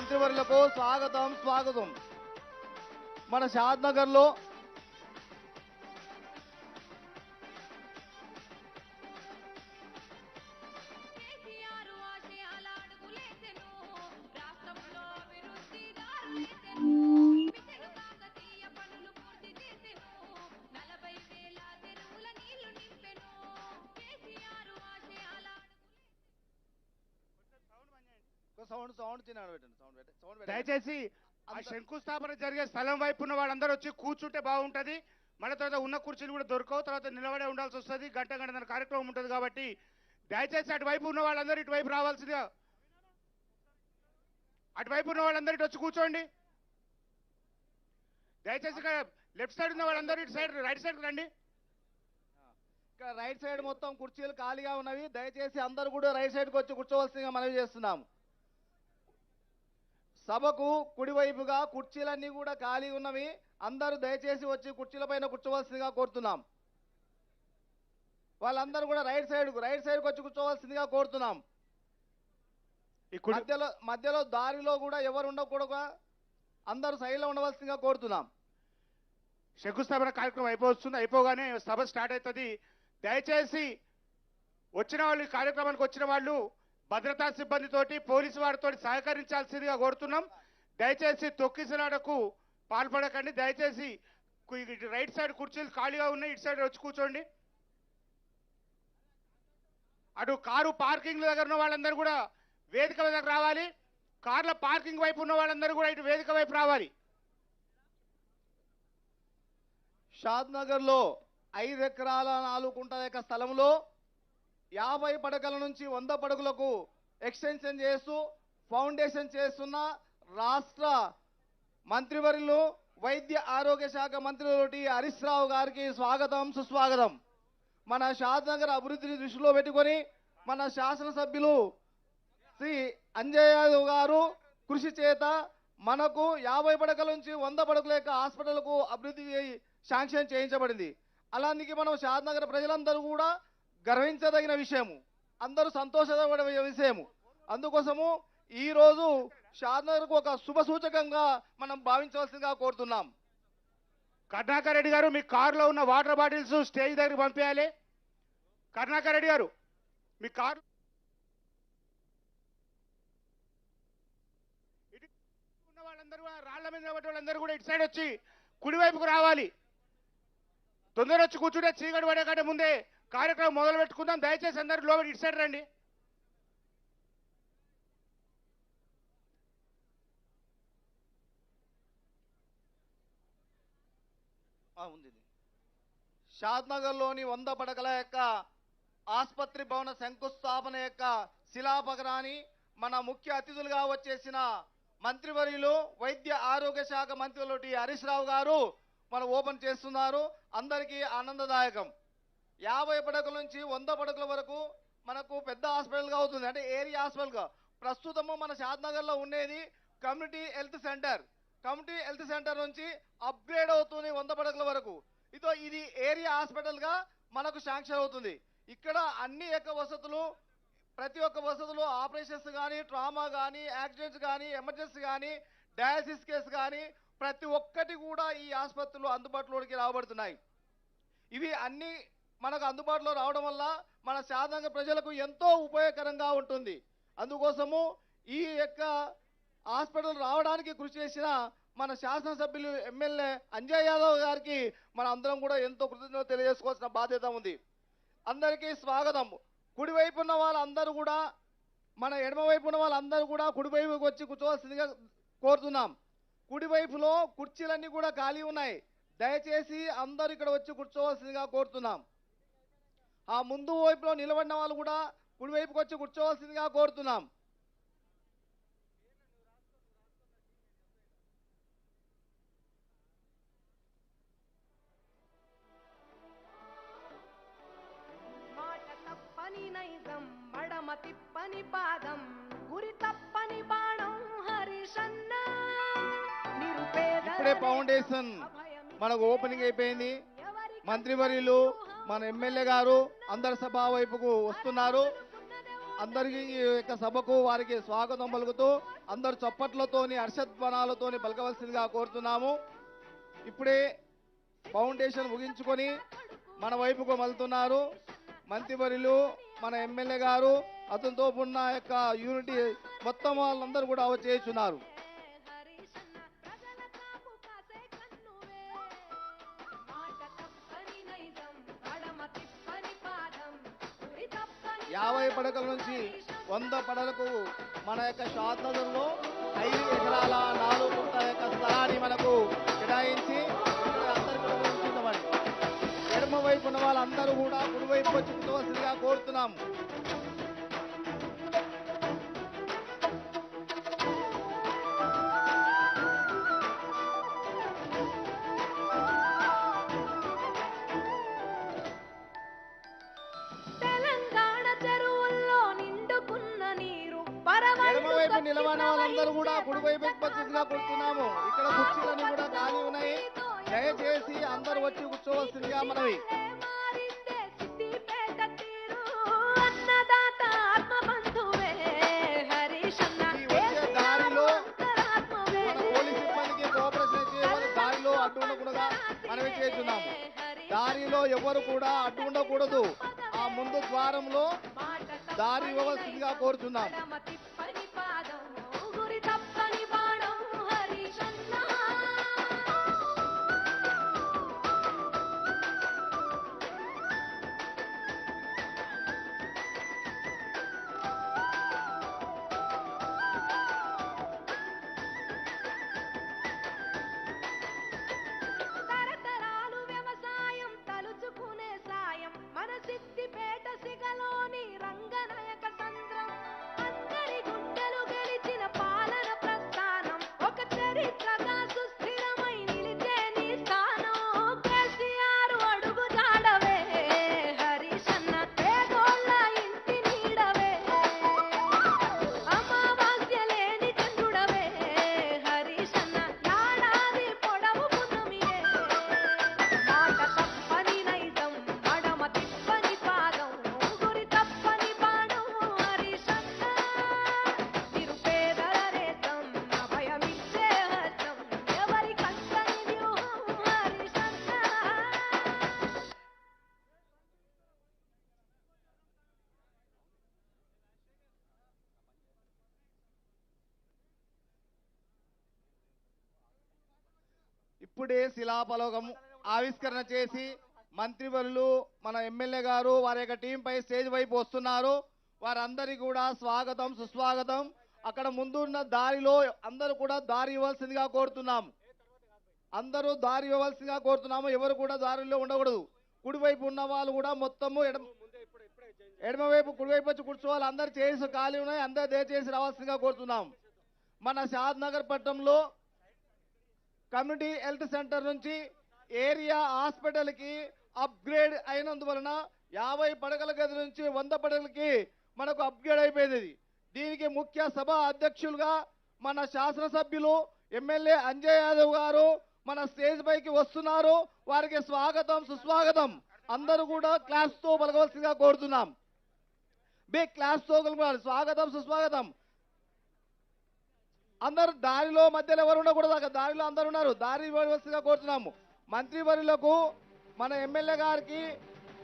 మంత్రివర్యులకు స్వాగతం స్వాగతం. మన షాద్నగర్లో దయచేసి ఆ శంకుస్థాపన జరిగే స్థలం వైపు ఉన్న వాళ్ళందరూ వచ్చి కూర్చుంటే బాగుంటది. మళ్ళీ తర్వాత ఉన్న కుర్చీలు కూడా దొరకవు, తర్వాత నిలబడే ఉండాల్సి వస్తుంది. గంట గంటన్నర కార్యక్రమం ఉంటుంది కాబట్టి దయచేసి అటువైపు ఉన్న వాళ్ళందరూ ఇటువైపు రావాల్సిందిగా. అటువైపు ఉన్న వాళ్ళందరూ ఇటు వచ్చి కూర్చోండి. దయచేసి ఇక్కడ లెఫ్ట్ సైడ్ ఉన్న వాళ్ళందరూ ఇటు సైడ్ రైట్ సైడ్ రండి. ఇక్కడ రైట్ సైడ్ మొత్తం కుర్చీలు ఖాళీగా ఉన్నవి. దయచేసి అందరూ కూడా రైట్ సైడ్కి వచ్చి కూర్చోవలసిందిగా మనవి చేస్తున్నాము. సభకు కుడివైపుగా కుర్చీలన్నీ కూడా ఖాళీ ఉన్నవి. అందరూ దయచేసి వచ్చి కుర్చీల పైన కూర్చోవలసిందిగా కోరుతున్నాం. వాళ్ళందరూ కూడా రైట్ సైడ్కి వచ్చి కూర్చోవలసిందిగా కోరుతున్నాం. మధ్యలో దారిలో కూడా ఎవరు ఉండకూడదు, అందరూ సైడ్లో ఉండవలసిందిగా కోరుతున్నాం. శంకుస్థాపన కార్యక్రమం అయిపోగానే సభ స్టార్ట్ అవుతుంది. దయచేసి వచ్చిన వాళ్ళు, ఈ కార్యక్రమానికి వచ్చిన వాళ్ళు భద్రతా సిబ్బందితోటి పోలీసు వారితో సహకరించాల్సిందిగా కోరుతున్నాం. దయచేసి తొక్కిసలాటకు పాల్పడకండి. దయచేసి రైట్ సైడ్ కుర్చీలు ఖాళీగా ఉన్నాయి, ఇటు సైడ్ వచ్చి కూర్చోండి. అటు కారు పార్కింగ్ దగ్గర ఉన్న వాళ్ళందరూ కూడా వేదిక దగ్గర రావాలి. కార్ల పార్కింగ్ వైపు ఉన్న వాళ్ళందరూ కూడా ఇటు వేదిక వైపు రావాలి. షాద్నగర్లో 5 ఎకరాల 4 గుంటల స్థలంలో 50 పడకల నుంచి 100 పడకలకు ఎక్స్టెన్షన్ చేస్తూ ఫౌండేషన్ చేస్తున్న రాష్ట్ర మంత్రివర్యులు వైద్య ఆరోగ్య శాఖ మంత్రి హరీష్ రావు గారికి స్వాగతం సుస్వాగతం. మన షాద్నగర్ అభివృద్ధిని దృష్టిలో పెట్టుకొని మన శాసనసభ్యులు శ్రీ అంజయ్ యాదవ్ గారు కృషి చేత మనకు 50 పడకల నుంచి 100 పడకల యొక్క హాస్పిటల్కు అభివృద్ధి శాంక్షన్ చేయించబడింది. అలాంటి మనం షాద్నగర్ ప్రజలందరూ కూడా గర్వించదగిన విషయము, అందరూ సంతోషపడే విషయము. అందుకోసము ఈ రోజు షాద్నగర్కు ఒక శుభ సూచకంగా మనం భావించవలసిందిగా కోరుతున్నాం. కరుణాకర్ రెడ్డి గారు, మీ కారులో ఉన్న వాటర్ బాటిల్స్ స్టేజ్ దగ్గర పంపించాలి. కరుణాకర్ రెడ్డి గారు, మీ కారు ఉన్న వాళ్ళందరూ, రాళ్ల మీద వాళ్ళందరూ కూడా ఇటు సైడ్ వచ్చి కుడివైపుకు రావాలి. తొందర వచ్చి కూర్చుంటే చీకటి పడే కంటే ముందే కార్యక్రమం మొదలు పెట్టుకుందాం. దయచేసి అందరూ లోపల ఇటు సైడ్ రండి. షాద్నగర్లోని 100 పడకల యొక్క ఆసుపత్రి భవన శంకుస్థాపన యొక్క శిలాపకరాన్ని మన ముఖ్య అతిథులుగా వచ్చేసిన మంత్రివర్యులు వైద్య ఆరోగ్య శాఖ మంత్రి హరీష్ రావు గారు మనం ఓపెన్ చేస్తున్నారు. అందరికీ ఆనందదాయకం. 50 పడకల నుంచి 100 పడకల వరకు మనకు పెద్ద హాస్పిటల్గా అవుతుంది, అంటే ఏరియా హాస్పిటల్గా. ప్రస్తుతము మన షాద్నగర్లో ఉండేది community health centre. Community health centre నుంచి అప్గ్రేడ్ అవుతుంది 100 పడకల వరకు. ఇది ఏరియా హాస్పిటల్గా మనకు శాంక్షన్ అవుతుంది. ఇక్కడ అన్ని యొక్క వసతులు, ప్రతి ఒక్క వసతులు, ఆపరేషన్స్ కానీ, ట్రామా కానీ, యాక్సిడెంట్స్ కానీ, ఎమర్జెన్సీ కానీ, డయాలసిస్ కేసు కానీ ప్రతి ఒక్కటి కూడా ఈ ఆసుపత్రులు అందుబాటులోకి రాబడుతున్నాయి. ఇవి అన్ని మనకు అందుబాటులో రావడం వల్ల మన సాధారణ ప్రజలకు ఎంతో ఉపయోగకరంగా ఉంటుంది. అందుకోసము ఈ యొక్క హాస్పిటల్ రావడానికి కృషి చేసిన మన శాసనసభ్యులు ఎమ్మెల్యే అంజయ్ యాదవ్ గారికి మన అందరం కూడా ఎంతో కృతజ్ఞతలు తెలియజేసుకోవాల్సిన బాధ్యత ఉంది. అందరికీ స్వాగతం. కుడివైపు ఉన్న వాళ్ళందరూ కూడా, మన ఎడమవైపు ఉన్న వాళ్ళందరూ కూడా కుడివైపుకి వచ్చి కూర్చోవలసిందిగా కోరుతున్నాం. కుడివైపులో కుర్చీలన్నీ కూడా ఖాళీ ఉన్నాయి. దయచేసి అందరూ ఇక్కడ వచ్చి కూర్చోవలసిందిగా కోరుతున్నాం. ఆ ముందు వైపులో నిలబడిన వాళ్ళు కూడా కుడివైపుకి వచ్చి కూర్చోవలసిందిగా కోరుతున్నాం. తిప్పని పాదం గురి తప్పని బాణం హరిషన్న ఇప్పుడే ఫౌండేషన్ మనకు ఓపెనింగ్ అయిపోయింది. మంత్రివర్యులు, మన ఎమ్మెల్యే గారు అందరు సభ వైపుకు వస్తున్నారు. అందరికీ ఈ యొక్క సభకు వారికి స్వాగతం పలుకుతూ అందరు చప్పట్లతోని హర్షధ్వానాలతోని పలకవలసిందిగా కోరుతున్నాము. ఇప్పుడే ఫౌండేషన్ ముగించుకొని మన వైపుకు మలుతున్నారు మంత్రివర్యులు, మన ఎమ్మెల్యే గారు, అతనితో ఉన్న యొక్క యూనిటీ మొత్తం వాళ్ళందరూ కూడా వచ్చేస్తున్నారు. యాభై పడకల నుంచి 100 పడకలకు మన యొక్క షాద్ నగర్లో 5 ఎకరాల 4 గుంటల యొక్క స్థలాన్ని మనకు కేటాయించి అందరికీ ఉంచుతామని ఎడమ వైపు ఉన్న వాళ్ళందరూ కూడా కుడివైపు వచ్చి ఉండవలసిందిగా కోరుతున్నాము. ఎడమవైపు నిలబడిన వాళ్ళందరూ కూడా కుడివైపు వచ్చేసిగా కొడుతున్నాము. ఇక్కడ కుర్చీలన్నీ కూడా ఖాళీ ఉన్నాయి. దయచేసి అందరూ వచ్చి కూర్చోవలసిందిగా మనవి. దారిలో మన పోలీస్ సిబ్బందికి కోఆపరేషన్ చేయమని దారిలో అడ్డు ఉండకుండా మనవి చేస్తున్నాము. దారిలో ఎవరు కూడా అడ్డు ఉండకూడదు. ఆ ముందు ద్వారంలో దారి ఇవ్వవలసిందిగా కోరుతున్నాం. ఇప్పుడే శిలాఫలకం ఆవిష్కరణ చేసి మంత్రివర్యులు మన ఎమ్మెల్యే గారు వారి యొక్క టీం పై స్టేజ్ వైపు వస్తున్నారు. వారందరికీ కూడా స్వాగతం సుస్వాగతం. అక్కడ ముందున్న దారిలో అందరూ కూడా దారి ఇవ్వాల్సిందిగా కోరుతున్నాము. అందరూ దారి ఇవ్వవలసిందిగా కోరుతున్నాము. ఎవరు కూడా దారిలో ఉండకూడదు. కుడివైపు ఉన్న వాళ్ళు కూడా మొత్తము ఎడమవైపు కుడివైపు వచ్చి కూర్చోవాలి. అందరు చేసి ఖాళీ ఉన్నాయి. అందరు దయచేసి రావాల్సిందిగా కోరుతున్నాం. మన షాద్ నగర్ పట్టణంలో కమ్యూనిటీ హెల్త్ సెంటర్ నుంచి ఏరియా హాస్పిటల్కి అప్గ్రేడ్ అయినందువలన 50 పడకల గది నుంచి 100 పడకలకి మనకు అప్గ్రేడ్ అయిపోయింది. దీనికి ముఖ్య సభ అధ్యక్షులుగా మన శాసనసభ్యులు ఎమ్మెల్యే అంజయ్ యాదవ్ గారు మన స్టేజ్ పైకి వస్తున్నారు. వారికి స్వాగతం సుస్వాగతం. అందరూ కూడా క్లాస్ తో పలకవలసిందిగా కోరుతున్నాం. బిగ్ క్లాస్ తో స్వాగతం సుస్వాగతం. అందరూ దారిలో మధ్యలో ఎవరు ఉండకూడదు. అక్కడ దారిలో అందరు ఉన్నారు. దారి ఇవ్వవలసిందిగా కోరుతున్నాము. మంత్రివర్యులకు మన ఎమ్మెల్యే గారికి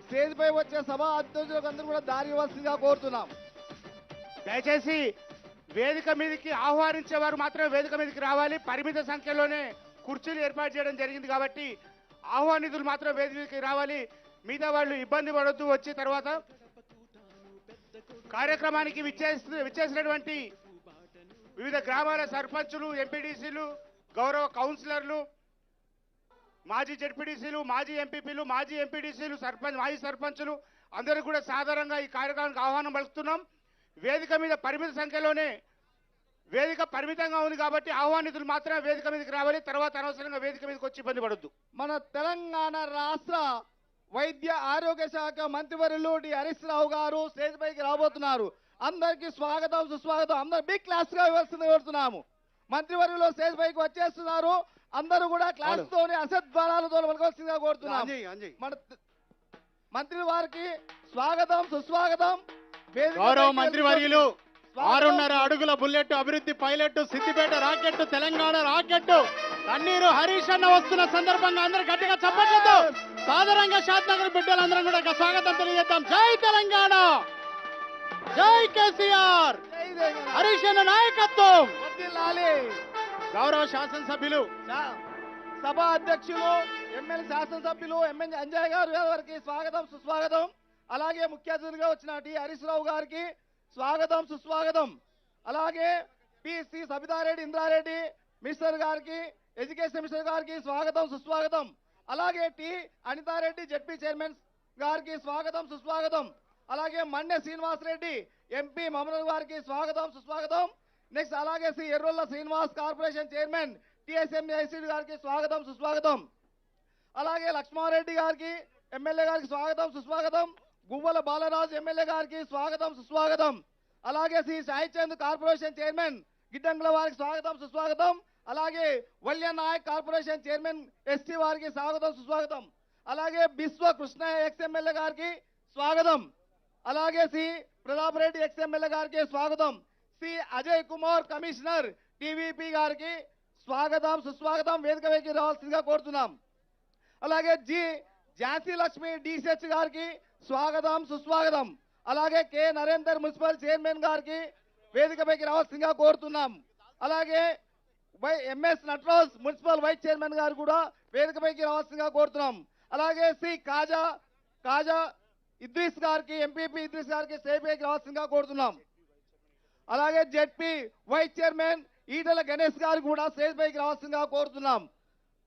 స్టేజ్ పై వచ్చే సభ అధ్యక్షులకు అందరూ కూడా దారి ఇవ్వాల్సిందిగా కోరుతున్నాం. దయచేసి వేదిక మీదకి ఆహ్వానించేవారు మాత్రమే వేదిక మీదకి రావాలి. పరిమిత సంఖ్యలోనే కుర్చీలు ఏర్పాటు చేయడం జరిగింది కాబట్టి ఆహ్వానితులు మాత్రం వేదిక మీదకి రావాలి. మిగతా వాళ్ళు ఇబ్బంది పడొద్దు. వచ్చి తర్వాత కార్యక్రమానికి విచ్చేసినటువంటి వివిధ గ్రామాల సర్పంచులు, ఎంపీడీసీలు, గౌరవ కౌన్సిలర్లు, మాజీ జెడ్పీడీసీలు, మాజీ ఎంపీపీలు, మాజీ ఎంపీడీసీలు, మాజీ సర్పంచులు అందరూ కూడా సాధారణంగా ఈ కార్యక్రమానికి ఆహ్వానం పలుకుతున్నాం. వేదిక మీద పరిమిత సంఖ్యలోనే వేదిక పరిమితంగా ఉంది కాబట్టి ఆహ్వానితులు మాత్రమే వేదిక మీదకి రావాలి. తర్వాత అనవసరంగా వేదిక మీదకి వచ్చి ఇబ్బంది పడొద్దు. మన తెలంగాణ రాష్ట్ర వైద్య ఆరోగ్య శాఖ మంత్రివర్యులు డి హరీష్ రావు గారు స్టేజ్ పైకి రాబోతున్నారు. అందరికీ స్వాగతం సుస్వాగతం. అందరు బిగ్ క్లాస్ గా ఇవ్వాల్సింది కోరుతున్నాము. మంత్రివర్యులు స్టేజ్ పైకి వచ్చేస్తున్నారు. అందరూ కూడా క్లాస్ తోని అసద్వారాలతో పలకవలసిందిగా కోరుతున్నాము. మన మంత్రి వారికి స్వాగతం సుస్వాగతం. గౌరవ మంత్రి వర్యులు 6.5 అడుగుల బుల్లెట్ అభివృద్ధి pilot Siddipet rocket Telangana rocket Thanneeru Harish అన్న వస్తున్న సందర్భంగా అందరూ గట్టిగా చప్పట్లతో సాధారణంగా షాద్నగర్ బిడ్డలందరం కూడా స్వాగతం తెలియజేద్దాం. జై తెలంగాణ, జై కేసీఆర్, హరీష్ అన్న నాయకత్వం. గౌరవ శాసనసభ్యులు సభ అధ్యక్షులు ఎమ్మెల్యే శాసనసభ్యులు ఎమ్మెల్యే అంజయ్ గారికి స్వాగతం సుస్వాగతం. అలాగే ముఖ్య అతిథిగా వచ్చిన టి హరీష్ రావు గారికి స్వాగతం సుస్వాగతం. అలాగే పిసి సబితారెడ్డి ఇంద్రారెడ్డి మినిస్టర్ గారికి ఎడ్యుకేషన్ మినిస్టర్ గారికి స్వాగతం సుస్వాగతం. అలాగే టి అనితారెడ్డి జెడ్పీ చైర్మన్ గారికి స్వాగతం సుస్వాగతం. అలాగే మన్నె శ్రీనివాసరెడ్డి ఎంపీ మమనూర్ గారికి స్వాగతం సుస్వాగతం. నెక్స్ట్ అలాగే శ్రీ ఎర్రోల్ల శ్రీనివాస్ కార్పొరేషన్ చైర్మన్ టిఎస్ఎంఐసి గారికి స్వాగతం సుస్వాగతం. అలాగే లక్ష్మారెడ్డి గారికి ఎమ్మెల్యే గారికి స్వాగతం సుస్వాగతం. గువ్వల బాలరాజు ఎమ్మెల్యే గారికి స్వాగతం సుస్వాగతం. అలాగే శ్రీ సాయి చంద్ కార్పొరేషన్ చైర్మన్ గిడ్డంగుల వారికి స్వాగతం సుస్వాగతం. అలాగే Valya Naik corporation chairman ST వారికి స్వాగతం సుస్వాగతం. అలాగే బిశ్వ కృష్ణ ఎక్స్ ఎమ్మెల్యే గారికి స్వాగతం. అలాగే శ్రీ ప్రతాప్ రెడ్డి ఎక్స్ ఎమ్మెల్యే గారికి స్వాగతం. శ్రీ అజయ్ కుమార్ కమిషనర్ టీవీపీ గారికి స్వాగతం సుస్వాగతం. వేదిక వేదిక రావాల్సిందిగా కోరుతున్నాం. అలాగే ఝాన్సీ లక్ష్మి డిసిహెచ్ గారికి స్వాగతం సుస్వాగతం. అలాగే కె నరేందర్ మున్సిపల్ చైర్మన్ గారికి వేదిక పైకి రావాల్సిందిగా కోరుతున్నాం. అలాగే MS Nataraj municipal vice chairman గారు కూడా వేదిక పైకి రావాల్సిందిగా కోరుతున్నాం. అలాగే శ్రీ కాజా ఇద్రీస్ గారికి ఎంపీపీ ఇద్రీస్ గారికి స్టేజ్ పైకి రావాల్సిందిగా కోరుతున్నాం. అలాగే ZP vice chairman Eatala Ganesh గారు కూడా స్టేజ్ పైకి రావాల్సిందిగా కోరుతున్నాం.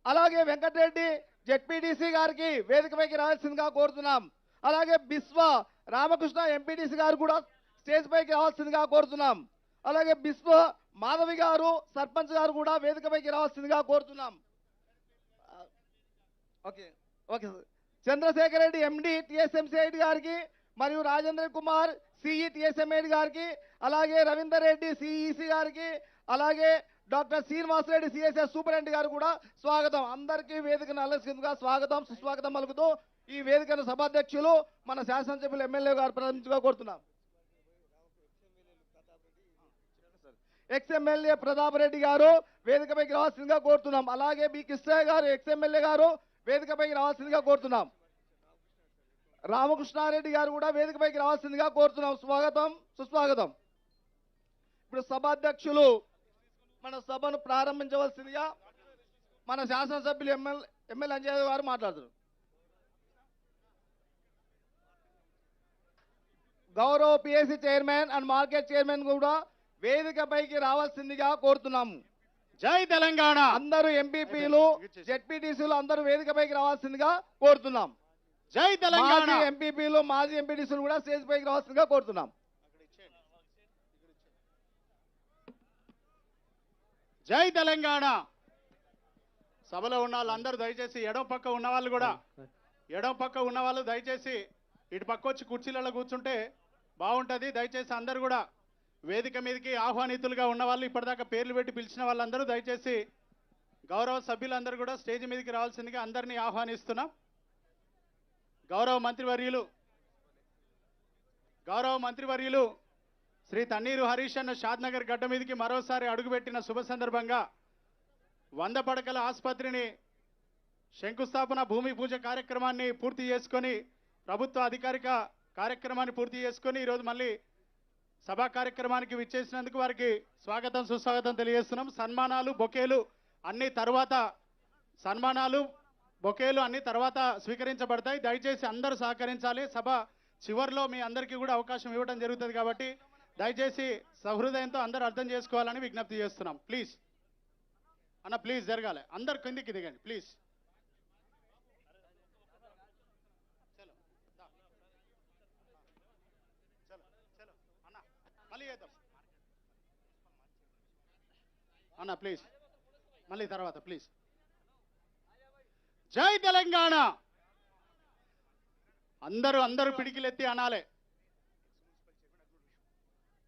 అలాగే వెంకటరెడ్డి జెడ్పీటీసీ గారికి వేదిక పైకి రావాల్సిందిగా కోరుతున్నాం. అలాగే బిశ్వ రామకృష్ణ ఎంపీటీసీ గారు కూడా స్టేజ్ పైకి రావాల్సిందిగా కోరుతున్నాం. అలాగే బిశ్వ మాధవి గారు సర్పంచ్ గారు కూడా వేదిక పైకి రావాల్సిందిగా కోరుతున్నాం. Okay okay sir. Chandrashekar Reddy MD TSMCID గారికి మరియు రాజేంద్ర కుమార్ సిఈ టిఎస్ఎంఐడి గారికి అలాగే రవీందర్ రెడ్డి సిఈసి గారికి అలాగే డాక్టర్ శ్రీనివాసరెడ్డి సిఎస్ఎస్ సూపరింటెండెంట్ గారు కూడా స్వాగతం. అందరికీ వేదికను అలసిందిగా స్వాగతం సుస్వాగతం పలుకుతూ ఈ వేదికను సభాధ్యక్షులు మన శాసనసభ్యులు ఎమ్మెల్యే గారు ప్రారంభించగా కోరుతున్నాం. ఎక్స్ ఎమ్మెల్యే ప్రతాప్ రెడ్డి గారు వేదికపైకి రావాల్సిందిగా కోరుతున్నాం. అలాగే బి కృష్ణయ్య గారు ఎక్స్ ఎమ్మెల్యే గారు వేదికపైకి రావాల్సిందిగా కోరుతున్నాం. రామకృష్ణారెడ్డి గారు కూడా వేదికపైకి రావాల్సిందిగా కోరుతున్నాం. స్వాగతం సుస్వాగతం. ఇప్పుడు సభాధ్యక్షులు మన సభను ప్రారంభించవలసిందిగా మన శాసనసభ్యులు ఎమ్మెల్యే అంజయ్ గారు మాట్లాడుతున్నారు. గౌరవ PSC chairman and market chairman కూడా వేదికపైకి రావాల్సిందిగా కోరుతున్నాము. జై తెలంగాణ. అందరూ ఎంపీపీలు జెడ్పీటీసీలు అందరూ వేదికపైకి రావాల్సిందిగా కోరుతున్నాం. జై తెలంగాణ. ఎంపీపీలు మాజీ ఎంపీటీసీలు కూడా స్టేజ్ పైకి రావాల్సిందిగా కోరుతున్నాం. జై తెలంగాణ. సభలో ఉన్న వాళ్ళందరూ దయచేసి ఎడమ పక్క ఉన్న వాళ్ళు దయచేసి ఇటు పక్క వచ్చి కుర్చీలలో కూర్చుంటే బాగుంటుంది. దయచేసి అందరూ కూడా వేదిక మీదకి ఆహ్వానితులుగా ఉన్న వాళ్ళు ఇప్పటిదాకా పేర్లు పెట్టి పిలిచిన వాళ్ళందరూ దయచేసి గౌరవ సభ్యులందరూ కూడా స్టేజ్ మీదకి రావాల్సిందిగా అందరినీ ఆహ్వానిస్తున్నాం. గౌరవ మంత్రివర్యులు శ్రీ తన్నీరు హరీష్ అన్న షాద్నగర్ గడ్డ మీదకి మరోసారి అడుగుపెట్టిన శుభ సందర్భంగా 100 పడకల ఆసుపత్రిని శంకుస్థాపన భూమి పూజ కార్యక్రమాన్ని పూర్తి చేసుకొని ప్రభుత్వ అధికారిక కార్యక్రమాన్ని పూర్తి చేసుకొని ఈరోజు మళ్ళీ సభా కార్యక్రమానికి విచ్చేసినందుకు వారికి స్వాగతం సుస్వాగతం తెలియజేస్తున్నాం. సన్మానాలు బొకేలు అన్ని తర్వాత స్వీకరించబడతాయి. దయచేసి అందరూ సహకరించాలి. సభ చివరిలో మీ అందరికీ కూడా అవకాశం ఇవ్వడం జరుగుతుంది కాబట్టి దయచేసి సహృదయంతో అందరూ అర్థం చేసుకోవాలని విజ్ఞప్తి చేస్తున్నాం. ప్లీజ్ అన్న, ప్లీజ్ జరగాలి. అందరు కిందికి దిగండి ప్లీజ్. అన్న ప్లీజ్ మళ్ళీ తర్వాత ప్లీజ్. జై తెలంగాణ. అందరూ పిడికిలెత్తి అనాలే.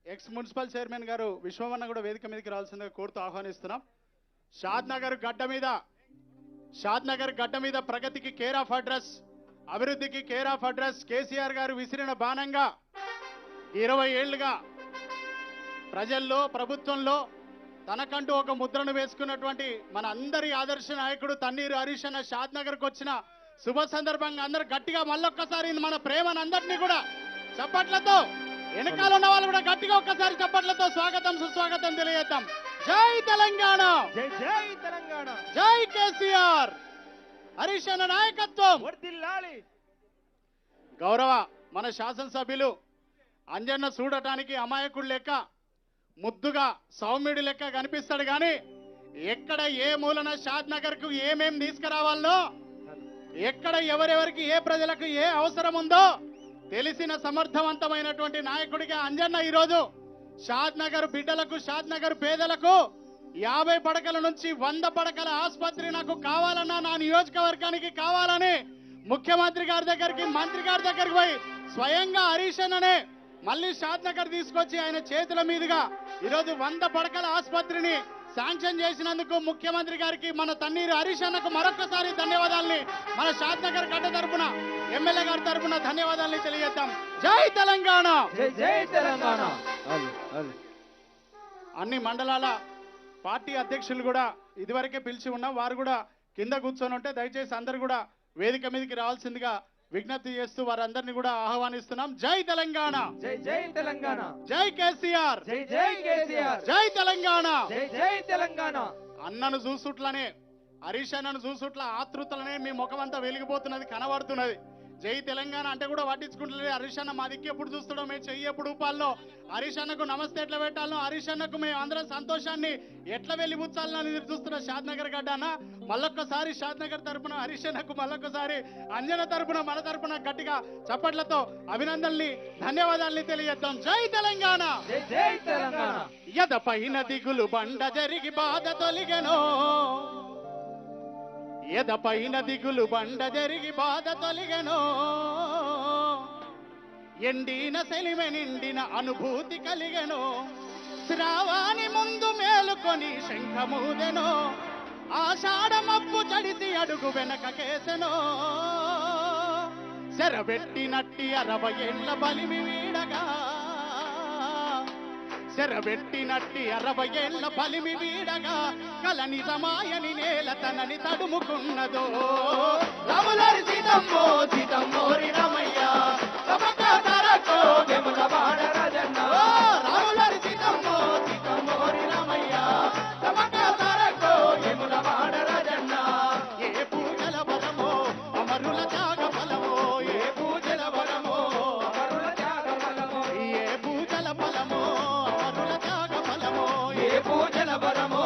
ఎక్స్ మున్సిపల్ చైర్మన్ గారు విశ్వమన్న కూడా వేదిక మీదకి రావాల్సిందిగా కోరుతూ ఆహ్వానిస్తున్నాం. షాద్నగర్ గడ్డ మీద ప్రగతికి కేర్ ఆఫ్ అడ్రస్, అభివృద్ధికి కేర్ ఆఫ్ అడ్రస్ కేసీఆర్ గారు విసిరిన బాణంగా 20 ఏళ్లుగా ప్రజల్లో ప్రభుత్వంలో తనకంటూ ఒక ముద్రను వేసుకున్నటువంటి మన అందరి ఆదర్శ నాయకుడు తన్నీరు హరీష్ అన్న షాద్ నగర్కి వచ్చిన శుభ సందర్భంగా అందరూ గట్టిగా మళ్ళొక్కసారి మన ప్రేమను అందరినీ కూడా చప్పట్లతో వెనకాల ఉన్న వాళ్ళు కూడా గట్టిగా ఒక్కసారి చప్పట్లతో స్వాగతం సుస్వాగతం తెలియజేద్దాం. జై తెలంగాణ, జై జై తెలంగాణ, జై కేసీఆర్, హరీష్ అన్న నాయకత్వం వర్ధిల్లాలి. గౌరవ మన శాసనసభ్యులు అంజన్న చూడటానికి అమాయకుడు లెక్క ముద్దుగా సౌమ్యుడి లెక్క కనిపిస్తాడు కానీ ఎక్కడ ఏ మూలన షాద్ నగర్ కు ఏమేం తీసుకురావాలనో, ఎక్కడ ఎవరెవరికి ఏ ప్రజలకు ఏ అవసరం ఉందో తెలిసిన సమర్థవంతమైనటువంటి నాయకుడిగా అంజన్న ఈరోజు షాద్ నగర్ బిడ్డలకు, షాద్ నగర్ పేదలకు 50 పడకల నుంచి 100 పడకల ఆసుపత్రి నాకు కావాలన్నా, నా నియోజకవర్గానికి కావాలని ముఖ్యమంత్రి గారి దగ్గరికి, మంత్రి గారి దగ్గరికి పోయి స్వయంగా హరీష్ అన్ననే మళ్ళీ షాద్ నగర్ తీసుకొచ్చి ఆయన చేతుల మీదుగా ఈరోజు 100 పడకల ఆసుపత్రిని శాంక్షన్ చేసినందుకు ముఖ్యమంత్రి గారికి, మన తన్నీరు హరీష్ అన్నకు మరొకసారి ధన్యవాదాలని మన షాద్ నగర్ గడ్డ తరపున, ఎమ్మెల్యే గారి తరపున ధన్యవాదాలని తెలియజేద్దాం. జై తెలంగాణ, జై జై తెలంగాణ. అన్ని మండలాల పార్టీ అధ్యక్షులు కూడా ఇదివరకే పిలిచి ఉన్నాం, వారు కూడా కింద కూర్చొని ఉంటే దయచేసి అందరు కూడా వేదిక మీదకి రావాల్సిందిగా విజ్ఞప్తి చేస్తూ వారందరినీ కూడా ఆహ్వానిస్తున్నాం. జై తెలంగాణ, జై జై తెలంగాణ, జై కేసీఆర్, జై జై కేసీఆర్, జై తెలంగాణ. జై జై తెలంగాణ. అన్నను చూసుట్లనే, హరీష్ అన్నను చూసుట్ల ఆతృతలనే మీ ముఖం అంతా వెలిగిపోతున్నది, కనబడుతున్నది. జై తెలంగాణ అంటే కూడా పట్టించుకుంటలేదు. హరీష్ అన్న మా దిక్కు ఎప్పుడు చూస్తాడో, మేము చెయ్యి ఎప్పుడు ఊపాలనో, హరీష్ అన్నకు నమస్తే ఎట్లా పెట్టాలనో, హరీష్ అన్నకు మేము అందరం సంతోషాన్ని ఎట్లా వెళ్ళిపుచ్చాలనో అని చూస్తున్న షాద్ నగర్ గడ్డ అన్న. మళ్ళొక్కసారి షాద్ నగర్ తరపున హరీష్ అన్నకు, మళ్ళొక్కసారి అంజన తరపున, మన తరపున గట్టిగా చప్పట్లతో అభినందనల్ని, ధన్యవాదాలని తెలియజేద్దాం. జై తెలంగాణ, జై జై తెలంగాణ. ఎదపైన దిగులు బండ జరిగి బాధ తొలిగెనో, ఎదపైన దిగులు బండ జరిగి బాధ తొలిగెనో, ఎండిన సెలిమె నిండిన అనుభూతి కలిగెనో, శ్రావాణి ముందు మేలుకొని శంఖమూదెనో, ఆషాఢ మబ్బు చడిసి అడుగు వెనక కేసెనో, శరబెట్టినట్టి 60 ఏళ్ల బలిమి వీడగా, శరబెట్టినట్టి 60 ఏళ్ల బలిమి వీడగా, కల నిజమాయని నేల తనని తడుముకున్నదో, రాములారి సీతమ్మో సీతమ్మోరి రమయ్య, తమకాదరకో వెముల వాడ రాజన్న. రాములారి సీతమ్మో సీతమ్మోరి రమయ్య, తమకాదరకో వెముల వాడ రాజన్న. ఏ పూజల బలమో అమరుల త్యాగ ఫలమో, ఏ పూజల వరమో అమరుల త్యాగ ఫలమో, ఏ పూజల బలమో అమరుల త్యాగ ఫలమో, ఏ పూజల వరమో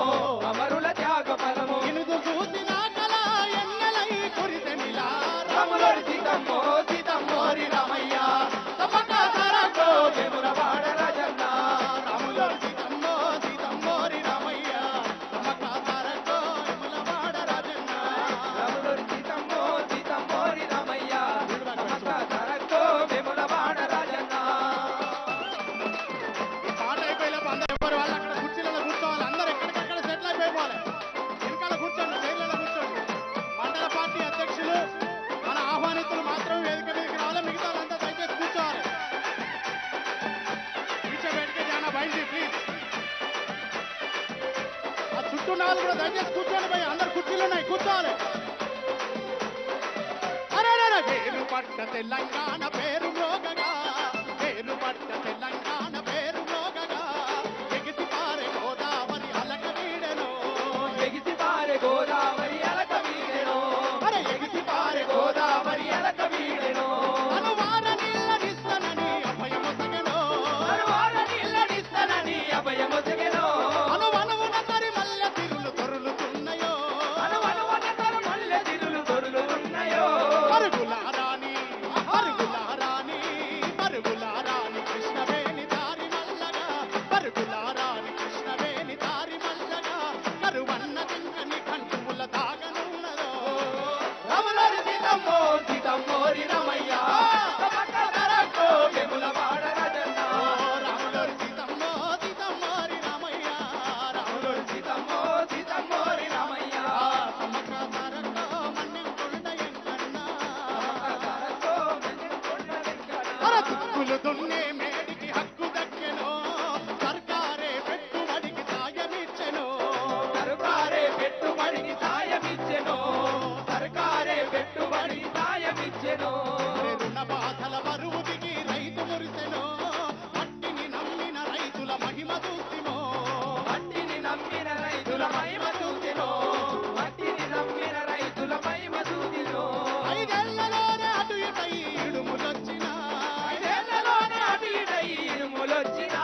అమరుల త్యాగ ఫలమో. ఇనుగు చూసిన కళ ఎన్నెలై కురిసెనిలా, రాములారి సీతమ్మో సీతమ్మోరి రమయ్య, తమకాదరకో వెముల వాడ రాజన్న. రాములారి సీతమ్మో సీతమ్మోరి రామయ్య, తమకాదరకో యములవాడ రాజన్న. రాములారి సీతమ్మో సీతమ్మోరి రమయ్య, తమకాదరకో వెముల వాడ రాజన్న. ఈ పాట అయిపోయేలోపు అందరూ ఎవరు వాళ్ళు అక్కడ కుర్చీలలో కూర్చోవాలి, అందరూ ఎక్కడికక్కడ సెటిల్ అయిపోవాలి. వెనకాల కూర్చోండి, చైర్లలో కూర్చోండి. మండల పార్టీ అధ్యక్షులు, మన ఆహ్వానితులు మాత్రం వేదిక మీదకి రావాలి, మిగతా వాళ్ళంతా దయచేసి కూర్చోవాలి. పీछे बैठ के जाना भाई जी प्लीज. ఆ చుట్టూ ఉన్న వాళ్ళు కూడా దయచేసి కూర్చోండి భయ్, అందరు కుర్చీలు ఉన్నాయి, కూర్చోవాలి. అరే పేరు పట్ట తెలంగాణ పేరు మ్రోగగా, పేరు పట్ట తెలంగాణ పేరు మ్రోగగా, ఎగిసి పారే గోదావరి అలక వీడెనో, ఎగిసి పారె గోదావరి అలక వీడెనో, అరే ఎగిసి పారే గోదావరి అలక వీడెనో. అనువార నీళ్ళనిస్తానని అభయమొసగెనో, అరువాల నీళ్ళనిస్తానని అభయమొసగెనో, అనువనువున తరిమల్లె తిరులు తొరులుతున్నాయో, అనువనువన తరుమల్లె తిరులు దొరులు ఉన్నాయో. పరుగులారాని పరుగులారాని పరుగులారాని కృష్ణవేణి దారి మల్లగా, పరుగులారాని కృష్ణవేణి దారి మల్లగా, కరువన్న జింకని కంటుముల తాగనున్నదో, రాములారి సీతమ్మో సీతమ్మోరి రమయ్య, తమకాదరకో వెముల వాడ రాజన్న. రాములోరి సీతమ్మో సీతమ్మోరి రామయ్య, రాములోరి సీతమ్మో సీతమ్మోరి రమయ్య, తమకాదరకో మన్నెంకొండ ఎంకన్నా, తమకాదరకో వెన్నెంకొండ వెంకన్న. అర దిక్కులు దున్నే మేడికి పెట్టుబడికి సాయమిచ్చెను సర్కారే పెట్టుబడికి సాయమిచ్చెను రుణ బాధల బరువు దిగి రైతు మురిసెను మట్టిని నమ్మిన రైతుల మహిమ చూసినో మట్టిని నమ్మిన రైతుల మహిమ చూసెను మట్టిని నమ్మిన రైతుల మహిమ చూసెను ఐదేళ్లలోనే అటు ఇటు ఇడుములొచ్చినా ఐదేళ్లలోనే అటు ఇటు ఇడుములొచ్చినా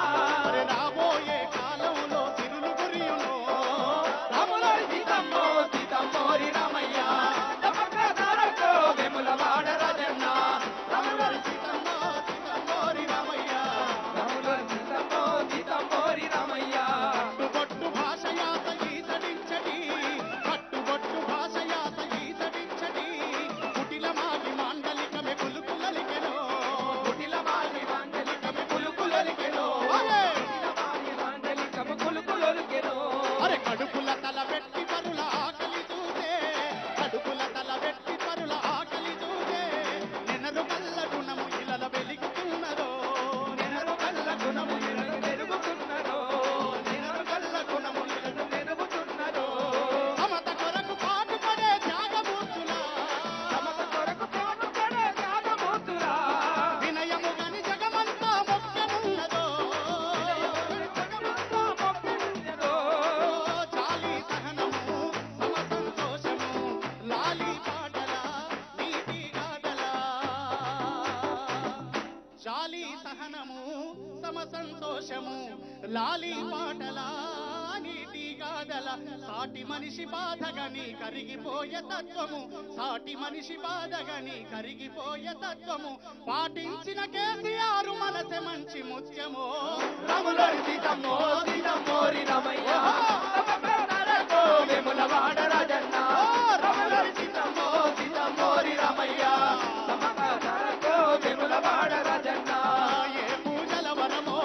రాబోయే కాలంలో తిరులు గురియును రాములోరి సీతమ్మో సీతమ్మోరి రామయ్య తమక తారకో వెములవాడ రాజన్న రాములోరి సీతమ్మో సీతమ్మోరి రామయ్య రాములోరి సీతమ్మో సీతమ్మోరి రామయ్య కట్టుబొట్టు భాష యాత ఈసడించడి కట్టుబొట్టు భాష యాత ఈసడించడి కుటిల మాగి మాండలికమే కులుకులలికెనో కుటిల మాలి మాండలికము కులుకులొలికెను కుటిల మాలి మాండలికము కులుకులొలికెను అరే కడుపుల తల పెట్టి పరుల ఆకలి చూసే కడుపుల తల పెట్టి పరుల ఆకలి చూసే నెనరు కల్ల గుణము ఇలల వెలుగుతున్నదో నెనరు కల్ల గుణము ఇలను మెరుగుతున్నదో నెనరు కల్ల గుణము ఇలను మెరుగుతున్నదో సమత కొరకు పాటుపడే త్యాగమూర్తులా సమత కొరకు పాటుపడే త్యాగమూర్తులా వినయము గని జగమంతా మొక్కనున్నదో జగమంతా మొక్కినదో చాలి సహనము సమ సంతోషము లాలి పాటల నీటి గాథల చాలి సహనము సమ సంతోషము లాలి పాటల నీటి గాథల సాటి మనిషి బాధగని కరిగిపోయే తత్వము సాటి మనిషి బాధగని కరిగిపోయే తత్వము పాటించిన కేసీఆర్ మనసే మంచి ముత్యము రాములోరి సీతమ్మో సీతమ్మోరి రామయ్య తమక తారకో వెములవాడ రాజన్న రాములోరి సీతమ్మో సీతమ్మోరి రామయ్య తమక తారకో వెములవాడ రాజన్న ఏ పూజల వరమో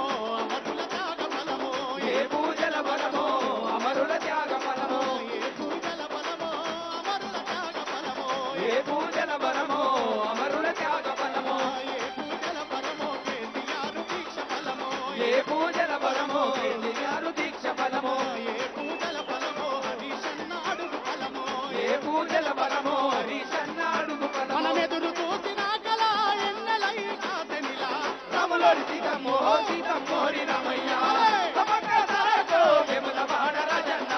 అమరుల త్యాగ ఫలమో ఏ పూజల వరమో అమరుల త్యాగ ఫలమో ఏ పూజల ఫలమో అమరుల త్యాగ ఫలమో ఏ పూజల వరమో అమరుల త్యాగ ఫలమో ఏ పూజల ఫలమో కేసీఆర్ దీక్ష ఫలమో ఏ పూజల వరమో కేసీఆర్ దీక్ష ఫలమో ఏ పూజల ఫలమో హరీశన్న అడుగు ఫలమో ఏ పూజల వరమో హరీశన్న అడుగు ఫలమో మనమెదురు చూసిన కళ ఎన్నెలై కాసెనిలా రాములోరి సీతమ్మో సీతమ్మోరి రామయ్య తమక తారకో వెములవాడ రాజన్న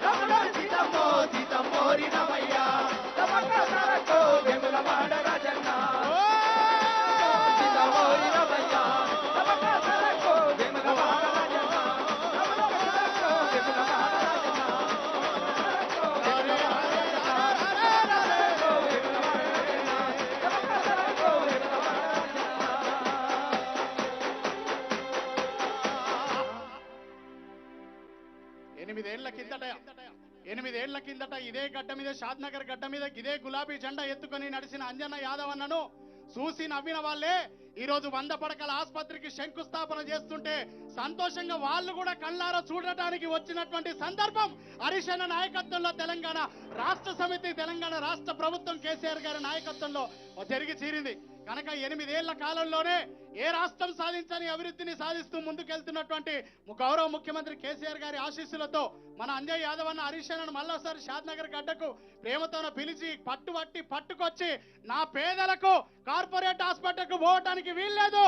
రాములోరి సీతమ్మో సీతమ్మోరి రామయ్య తమక తారకో వెములవాడ రాజన్న సీతమ్మోరి రామయ్య తమక తారకో వెములవాడ రాజన్న రాములోరి తారకో వెములవాడ రాజన్న ఎనిమిదేళ్ల కిందట ఇదే గడ్డ మీద షాద్నగర్ గడ్డ మీద ఇదే గులాబీ జెండా ఎత్తుకొని నడిచిన అంజన్న యాదవ్ అన్నను చూసి నవ్విన వాళ్ళే ఈ రోజు 100 పడకల ఆసుపత్రికి శంకుస్థాపన చేస్తుంటే సంతోషంగా వాళ్ళు కూడా కళ్ళారా చూడటానికి వచ్చినటువంటి సందర్భం హరీశన్న నాయకత్వంలో తెలంగాణ రాష్ట్ర సమితి తెలంగాణ రాష్ట్ర ప్రభుత్వం కేసీఆర్ గారి నాయకత్వంలో జరిగి తీరింది కనుక 8 ఏళ్ల కాలంలోనే ఏ రాష్ట్రం సాధించని అభివృద్ధిని సాధిస్తూ ముందుకెళ్తున్నటువంటి గౌరవ ముఖ్యమంత్రి కేసీఆర్ గారి ఆశీస్సులతో మన అంజయ్ యాదవ్ అన్న హరీశన్నను మళ్ళొకసారి షాద్నగర్ గడ్డకు ప్రేమతోన పిలిచి పట్టుకొచ్చి నా పేదలకు కార్పొరేట్ హాస్పిటల్కు పోవడానికి వీల్లేదు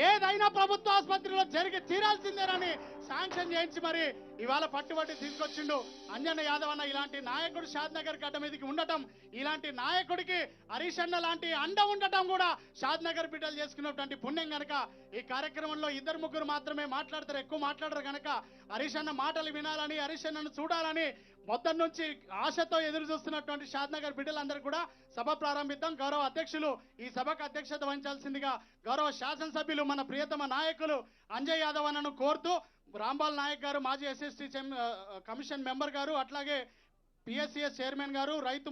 ఏదైనా ప్రభుత్వ ఆసుపత్రిలో జరిగి తీరాల్సిందేనని శాంక్షన్ చేయించి మరి ఇవాళ పట్టుబట్టి తీసుకొచ్చిండు అంజన్న యాదవ్ అన్న. ఇలాంటి నాయకుడు షాద్నగర్ గడ్డ మీదకి ఉండటం, ఇలాంటి నాయకుడికి హరీశన్న లాంటి అండ ఉండటం కూడా షాద్నగర్ బిడ్డలు చేసుకున్నటువంటి పుణ్యం గనక ఈ కార్యక్రమంలో 2-3 మాత్రమే మాట్లాడతారు, ఎక్కువ మాట్లాడరు గనక హరీశన్న మాటలు వినాలని, హరీశన్నను చూడాలని మొత్తం నుంచి ఆశతో ఎదురు చూస్తున్నటువంటి షాద్నగర్ బిడ్డలందరూ కూడా సభ ప్రారంభిద్దాం. గౌరవ అధ్యక్షులు ఈ సభకు అధ్యక్షత వహించాల్సిందిగా గౌరవ శాసనసభ్యులు మన ప్రియతమ నాయకులు అంజయ్ యాదవ్ అన్నను కోరుతూ రాంబాల్ నాయక్ గారు, మాజీ ఎస్ఎస్టీ కమిషన్ మెంబర్ గారు, అట్లాగే పిఎస్సిఎస్ చైర్మన్ గారు, రైతు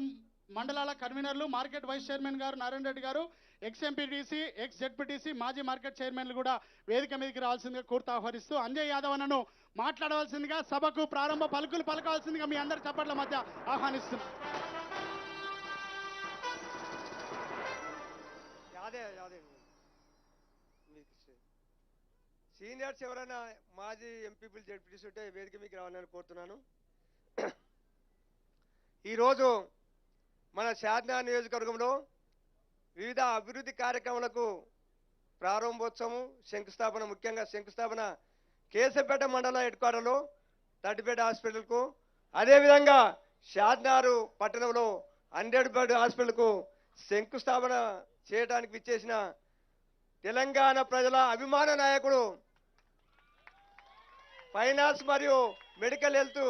మండలాల కన్వీనర్లు, మార్కెట్ వైస్ చైర్మన్ గారు నారాయణ రెడ్డి గారు, ఎక్స్ ఎంపీటీసీ, ఎక్స్ జెడ్పీటీసీ, మాజీ మార్కెట్ చైర్మన్లు కూడా వేదిక మీదకి రావాల్సిందిగా కోరుతూ ఆహ్వానిస్తూ అంజయ్ యాదవ్ అన్నను మాట్లాడవలసిందిగా, సభకు ప్రారంభ పలుకులు పలకాల్సిందిగా మీ అందరి చప్పట్ల మధ్య ఆహ్వానిస్తున్నాం. సీనియర్స్ ఎవరైనా మాజీ ఎంపీపీలు జడ్పీటీసీ ఉంటే వేదిక మీకు రావాలని కోరుతున్నాను. ఈరోజు మన షాద్నగర్ నియోజకవర్గంలో వివిధ అభివృద్ధి కార్యక్రమాలకు ప్రారంభోత్సవం శంకుస్థాపన, ముఖ్యంగా శంకుస్థాపన కేశంపేట మండల హెడ్ క్వార్టర్లో తట్టిపేట హాస్పిటల్కు, అదేవిధంగా షాద్నగర్ పట్టణంలో 100 బెడ్ హాస్పిటల్కు శంకుస్థాపన చేయడానికి విచ్చేసిన తెలంగాణ ప్రజల అభిమాన నాయకుడు, ఫైనాన్స్ మరియు medical health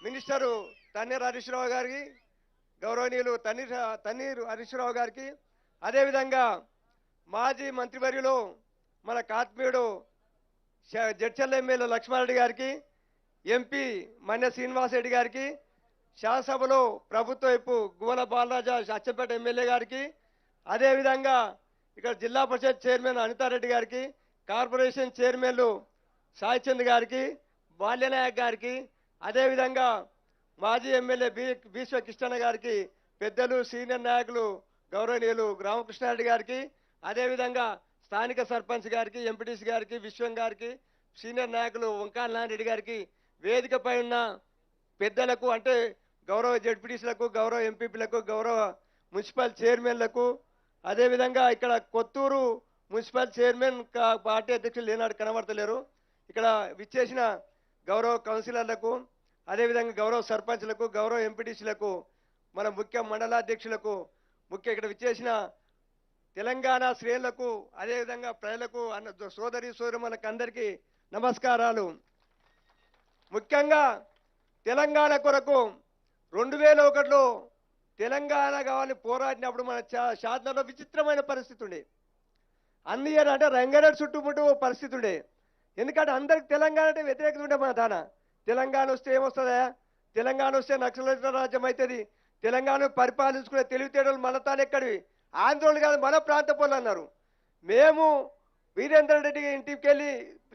minister Tanneeru Harish Rao గారికి, గౌరవనీయులు తన్నీరు హరీష్ రావు గారికి, అదేవిధంగా మాజీ మంత్రివర్యులు మన కాత్మీయుడు జడ్చర్ల ఎమ్మెల్యే లక్ష్మారెడ్డి గారికి, ఎంపీ మన్య శ్రీనివాస్ రెడ్డి గారికి, శాసనసభలో ప్రభుత్వ వైపు గువ్వల బాలరాజా అచ్చంపేట ఎమ్మెల్యే గారికి, అదేవిధంగా ఇక్కడ జిల్లా పరిషత్ చైర్మన్ అనితారెడ్డి గారికి, కార్పొరేషన్ చైర్మన్లు సాయిచంద్ గారికి, బాల్యనాయక్ గారికి, అదేవిధంగా మాజీ ఎమ్మెల్యే బీశ్వ కృష్ణ గారికి, పెద్దలు సీనియర్ నాయకులు గౌరవనీయులు రామకృష్ణారెడ్డి గారికి, అదేవిధంగా స్థానిక సర్పంచ్ గారికి, ఎంపీటీసీ గారికి, విశ్వం గారికి, సీనియర్ నాయకులు వంకాల నారెడ్డి గారికి, వేదికపై ఉన్న పెద్దలకు అంటే గౌరవ జడ్పీటీసీలకు, గౌరవ ఎంపీపీలకు, గౌరవ మున్సిపల్ చైర్మన్లకు, అదేవిధంగా ఇక్కడ కొత్తూరు మున్సిపల్ చైర్మన్ పార్టీ అధ్యక్షులు లేనాడు కనబడతలేరు, ఇక్కడ విచ్చేసిన గౌరవ కౌన్సిలర్లకు, అదేవిధంగా గౌరవ సర్పంచ్లకు, గౌరవ ఎంపీటీసీలకు, మన ముఖ్య మండలాధ్యక్షులకు, ఇక్కడ విచ్చేసిన తెలంగాణ శ్రేణులకు, అదేవిధంగా ప్రజలకు, సోదరి సోదరులకు అందరికీ నమస్కారాలు. ముఖ్యంగా తెలంగాణ కొరకు 2001లో తెలంగాణ కావాలని పోరాడినప్పుడు మన షాద్నగర్లో విచిత్రమైన పరిస్థితి ఉండే. అన్ని అంటే రంగారెడ్డి చుట్టుముట్టు పరిస్థితి ఉండే. ఎందుకంటే అందరికి తెలంగాణ అంటే వ్యతిరేకత ఉండే. మన దాన తెలంగాణ వస్తే ఏమొస్తుందా, తెలంగాణ వస్తే నక్సలైట్ల రాజ్యం అవుతుంది, తెలంగాణ పరిపాలించుకునే తెలివితేటలు మన తానెక్కడివి, ఆంధ్రోళ్ళు కాదు మన ప్రాంత పనులు అన్నారు. మేము వీరేందర్ రెడ్డి ఇంటికి వెళ్ళి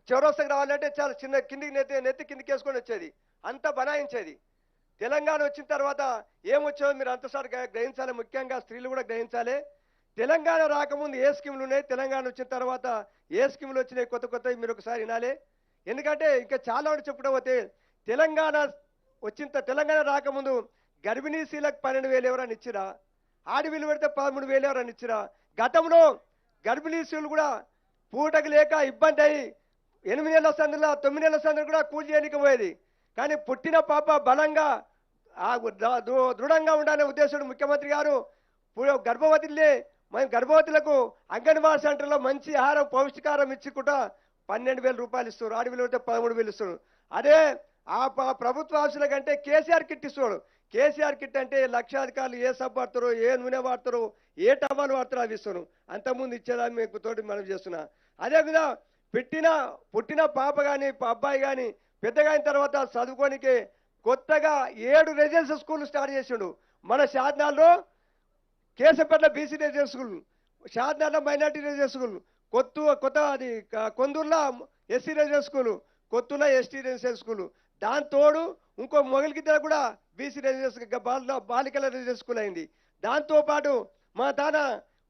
చౌరస్తాకు రావాలంటే చాలా చిన్న కిందికి నెత్తి కిందికి వేసుకొని వచ్చేది, అంతా బనాయించేది. తెలంగాణ వచ్చిన తర్వాత ఏమొచ్చో మీరు అంతసారి గ్రహించాలి, ముఖ్యంగా స్త్రీలు కూడా గ్రహించాలి. తెలంగాణ రాకముందు ఏ స్కీములు ఉన్నాయి, తెలంగాణ వచ్చిన తర్వాత ఏ స్కీములు వచ్చినాయి, కొత్త కొత్తవి మీరు ఒకసారి వినాలి. ఎందుకంటే ఇంకా చాలా చెప్పడం పోతే తెలంగాణ రాకముందు గర్భిణీ స్త్రీలకు 12,000 ఎవరని ఇచ్చిరా, ఆడవిలు పెడితే 13,000 ఎవరని ఇచ్చిరా. గతంలో గర్భిణీ స్త్రీలు కూడా పూటకు లేక ఇబ్బంది అయ్యి 8 నెలల సందులో 9 నెలల సందులో కూడా కూలి చేయడానికి పోయేది. కానీ పుట్టిన పాప బలంగా దృఢంగా ఉండాలనే ఉద్దేశంతో ముఖ్యమంత్రి గారు గర్భవతులకు అంగన్వాడీ సెంటర్లో మంచి ఆహారం పౌష్టికాహారం ఇచ్చుకుంటా 12,000 రూపాయలు ఇస్తారు, ఆడవిలు పెడితే 13,000 ఇస్తారు. అదే ఆ ప్రభుత్వ ఆఫీసుల కంటే కేసీఆర్ కిట్ ఇస్తాడు. కేసీఆర్ కిట్ అంటే లక్షాధికారులు ఏ సబ్బు వాడతారు, ఏ నూనె వాడతారు, ఏ టవాలు వాడతారో అవి ఇస్తాను. అంతకుముందు ఇచ్చేదాన్ని మీకు తోటి మనం చేస్తున్నా. అదేవిధంగా పుట్టిన పాప కానీ అబ్బాయి కానీ పెద్దగా అయిన తర్వాత చదువుకోనికి కొత్తగా 7 రెసిడెన్షియల్ స్కూల్ స్టార్ట్ చేసిండు. మన షాద్నగర్లో కేశంపేటలో బీసీ రెసిడెన్షియల్ స్కూల్, షాద్నగర్లో మైనార్టీ రెసిడెన్షియల్ స్కూల్, కొందూరులో ఎస్సీ రెసిడెన్షియల్ స్కూల్, కొత్తూరులో ఎస్టీ రెసిడెన్షియల్ స్కూల్, దాని తోడు ఇంకో మొగలిగిద్దరు కూడా బీసీ రెసిడెన్షియల్ బాలికల రెసిడెన్షియల్ స్కూల్ అయింది. దాంతోపాటు మా తాన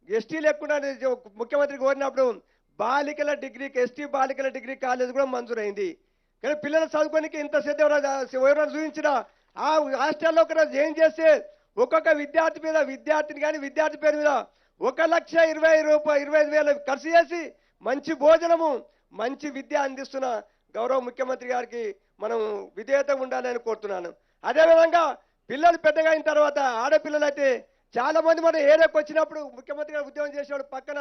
ఎస్టీ లేకుండా ముఖ్యమంత్రి కోరినప్పుడు బాలికల డిగ్రీకి ఎస్టీ బాలికల డిగ్రీ కాలేజ్ కూడా మంజూరైంది. కానీ పిల్లలు చదువుకోనికి ఇంత శ్రద్ధ ఎవరైనా చూపించినా ఆ హాస్టల్లో ఒక ఏం చేస్తే ఒక్కొక్క విద్యార్థిని కానీ విద్యార్థి పేరు మీద 1,25,000 ఖర్చు చేసి మంచి భోజనము మంచి విద్య అందిస్తున్న గౌరవ ముఖ్యమంత్రి గారికి మనం విధేయతగా ఉండాలని కోరుతున్నాను. అదేవిధంగా పిల్లలు పెద్దగా అయిన తర్వాత ఆడపిల్లలు అయితే చాలా మంది మన ఏరియాకి వచ్చినప్పుడు ముఖ్యమంత్రి గారు ఉద్యోగం చేసేవాడు పక్కన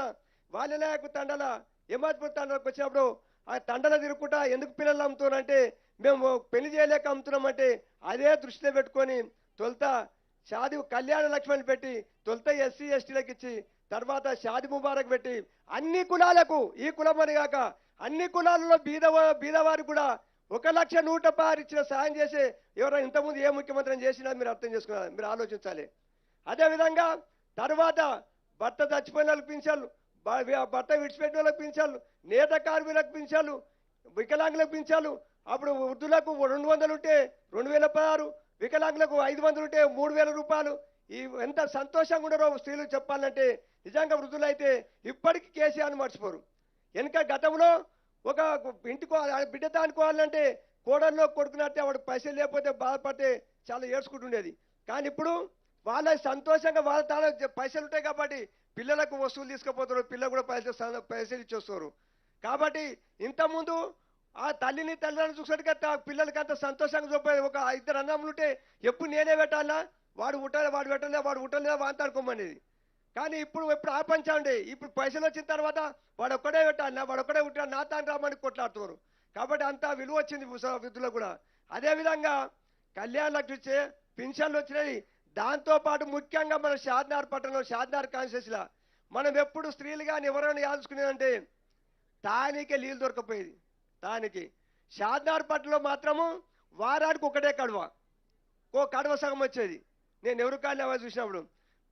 బాల్యనాయకు తండల హిమాద్పూర్ తండలకు వచ్చినప్పుడు ఆ తండల తిరుగుకుంటా ఎందుకు పిల్లలు అమ్ముతున్నారంటే మేము పెళ్లి చేయలేక అమ్ముతున్నామంటే అదే దృష్టిలో పెట్టుకొని తొలుత షాది కళ్యాణ లక్ష్మణ్ పెట్టి తొలుత ఎస్సీ ఎస్టీలకు ఇచ్చి తర్వాత షాది ముబారక్ పెట్టి అన్ని కులాలకు ఈ కులం అని కాక అన్ని కులాలలో బీదవారికి కూడా 1,100,000 ఇచ్చిన సాయం చేసి ఎవరైనా ఇంతకుముందు ఏ ముఖ్యమంత్రిని చేసినా మీరు అర్థం చేసుకున్నారు, మీరు ఆలోచించాలి. అదేవిధంగా తర్వాత భర్త చచ్చిపోయిన వాళ్ళకి పింఛన్లు, భర్త విడిచిపెట్టిన వాళ్ళకి పింఛన్లు, నేత కార్మికులకు పింఛన్లు, వికలాంగులకు పింఛన్లు, అప్పుడు వృద్ధులకు 200 ఉంటే 2,016, వికలాంగులకు 500 ఉంటే 3,000 రూపాయలు. ఈ ఎంత సంతోషంగా ఉన్నారో స్త్రీలు చెప్పాలంటే నిజంగా వృద్ధులైతే ఇప్పటికీ కేసీఆర్ని మర్చిపోరు. వెనుక గతంలో ఒక ఇంటికో బిడ్డ తానుకోవాలంటే కోడల్లో కొడుకున్నట్టే వాడు పైసలు లేకపోతే బాధపడితే చాలా ఏడ్చుకుంటుండేది. కానీ ఇప్పుడు వాళ్ళ సంతోషంగా వాళ్ళ తాను పైసలు ఉంటాయి కాబట్టి పిల్లలకు వస్తువులు తీసుకుపోతారు, పిల్లలు కూడా పైసలు ఇచ్చేస్తారు. కాబట్టి ఇంతకుముందు ఆ తల్లిని తల్లిని చూసినట్టుగా పిల్లలకి అంత సంతోషంగా చూపేది. ఒక ఇద్దరు అన్నములు ఉంటే ఎప్పుడు నేనే పెట్టాలా, వాడు ఉట్టలే వాంతాడుకోమనేది. కానీ ఇప్పుడు ఆపంచండి, ఇప్పుడు పైసలు వచ్చిన తర్వాత వాడు ఒక్కడే పెట్టాలి, వాడు ఒక్కడే ఉంటాడు, నా తాను రామని కొట్లాడుతున్నారు. కాబట్టి అంత విలువ వచ్చింది విధులకు కూడా. అదేవిధంగా కళ్యాణ లక్ష్మి పింఛన్లు వచ్చినాయి. దాంతోపాటు ముఖ్యంగా మన షాద్నార్ పట్టణంలో షాద్నార్ కాన్స్టిట్యూన్సీలో మనం ఎప్పుడు స్త్రీలు కానీ ఎవరైనా యాదుకునేదంటే తానికే నీళ్ళు దొరకపోయేది. తానికి షాద్నార్ పట్టణంలో మాత్రము వారానికి ఒకటే కడవ సగం వచ్చేది. నేను ఎవరు కానీ అవి చూసినప్పుడు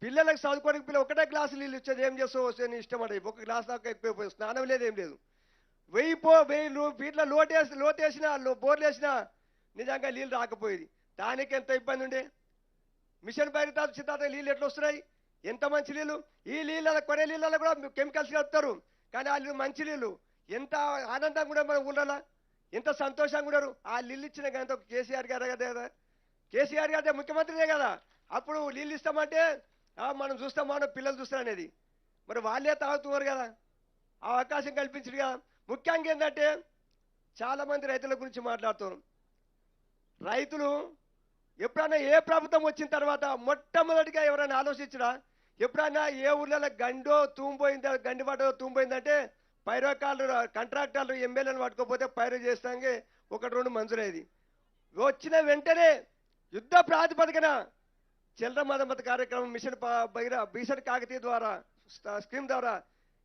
పిల్లలకు చదువుకోవడానికి పిల్లలు ఒకటే గ్లాసు నీళ్ళు ఇచ్చేది. ఏం చేస్తావు వస్తే నీ ఇష్టం అంటే ఒక గ్లాస్ దాకా ఎక్కువైపోయి స్నానం లేదు, ఏం లేదు. 1000 ఫీట్ల లోతేసినా బోర్లు వేసినా నిజంగా నీళ్ళు రాకపోయేది. దానికి ఎంత ఇబ్బంది ఉండే. మిషన్ బయట చిత్త నీళ్ళు ఎట్లా వస్తున్నాయి, ఎంత మంచి నీళ్ళు. ఈ నీళ్ళ కొనే నీళ్ళలో కూడా కెమికల్స్ కలుపుతారు. కానీ ఆ నీళ్ళు మంచి నీళ్ళు. ఎంత ఆనందంగా కూడా మనం ఉండాలా, ఎంత సంతోషంగా ఉన్నారు. ఆ నీళ్ళు ఇచ్చిన గంట కేసీఆర్ గారు కదా, కేసీఆర్ గారు ముఖ్యమంత్రినే కదా. అప్పుడు నీళ్ళు ఇస్తామంటే మనం చూస్తామా పిల్లలు చూస్తారు అనేది. మరి వాళ్ళే తాగుతున్నారు కదా, ఆ అవకాశం కల్పించారు కదా. ముఖ్యంగా ఏంటంటే చాలా మంది రైతుల గురించి మాట్లాడుతున్నారు. రైతులు ఎప్పుడైనా ఏ ప్రభుత్వం వచ్చిన తర్వాత మొట్టమొదటిగా ఎవరైనా ఆలోచించరా, ఎప్పుడైనా ఏ ఊర్లలో గండిబాటో తూంపోయిందంటే పైరోకాళ్ళు కాంట్రాక్టర్లు ఎమ్మెల్యేలు పట్టుకోకపోతే పైరు చేస్తానికి 1-2 మంజూరయ్యేది. వచ్చిన వెంటనే యుద్ధ ప్రాతిపదికన చిల్లర మరమ్మతు కార్యక్రమం మిషన్ భీషణ కాకతీయ ద్వారా స్కీమ్ ద్వారా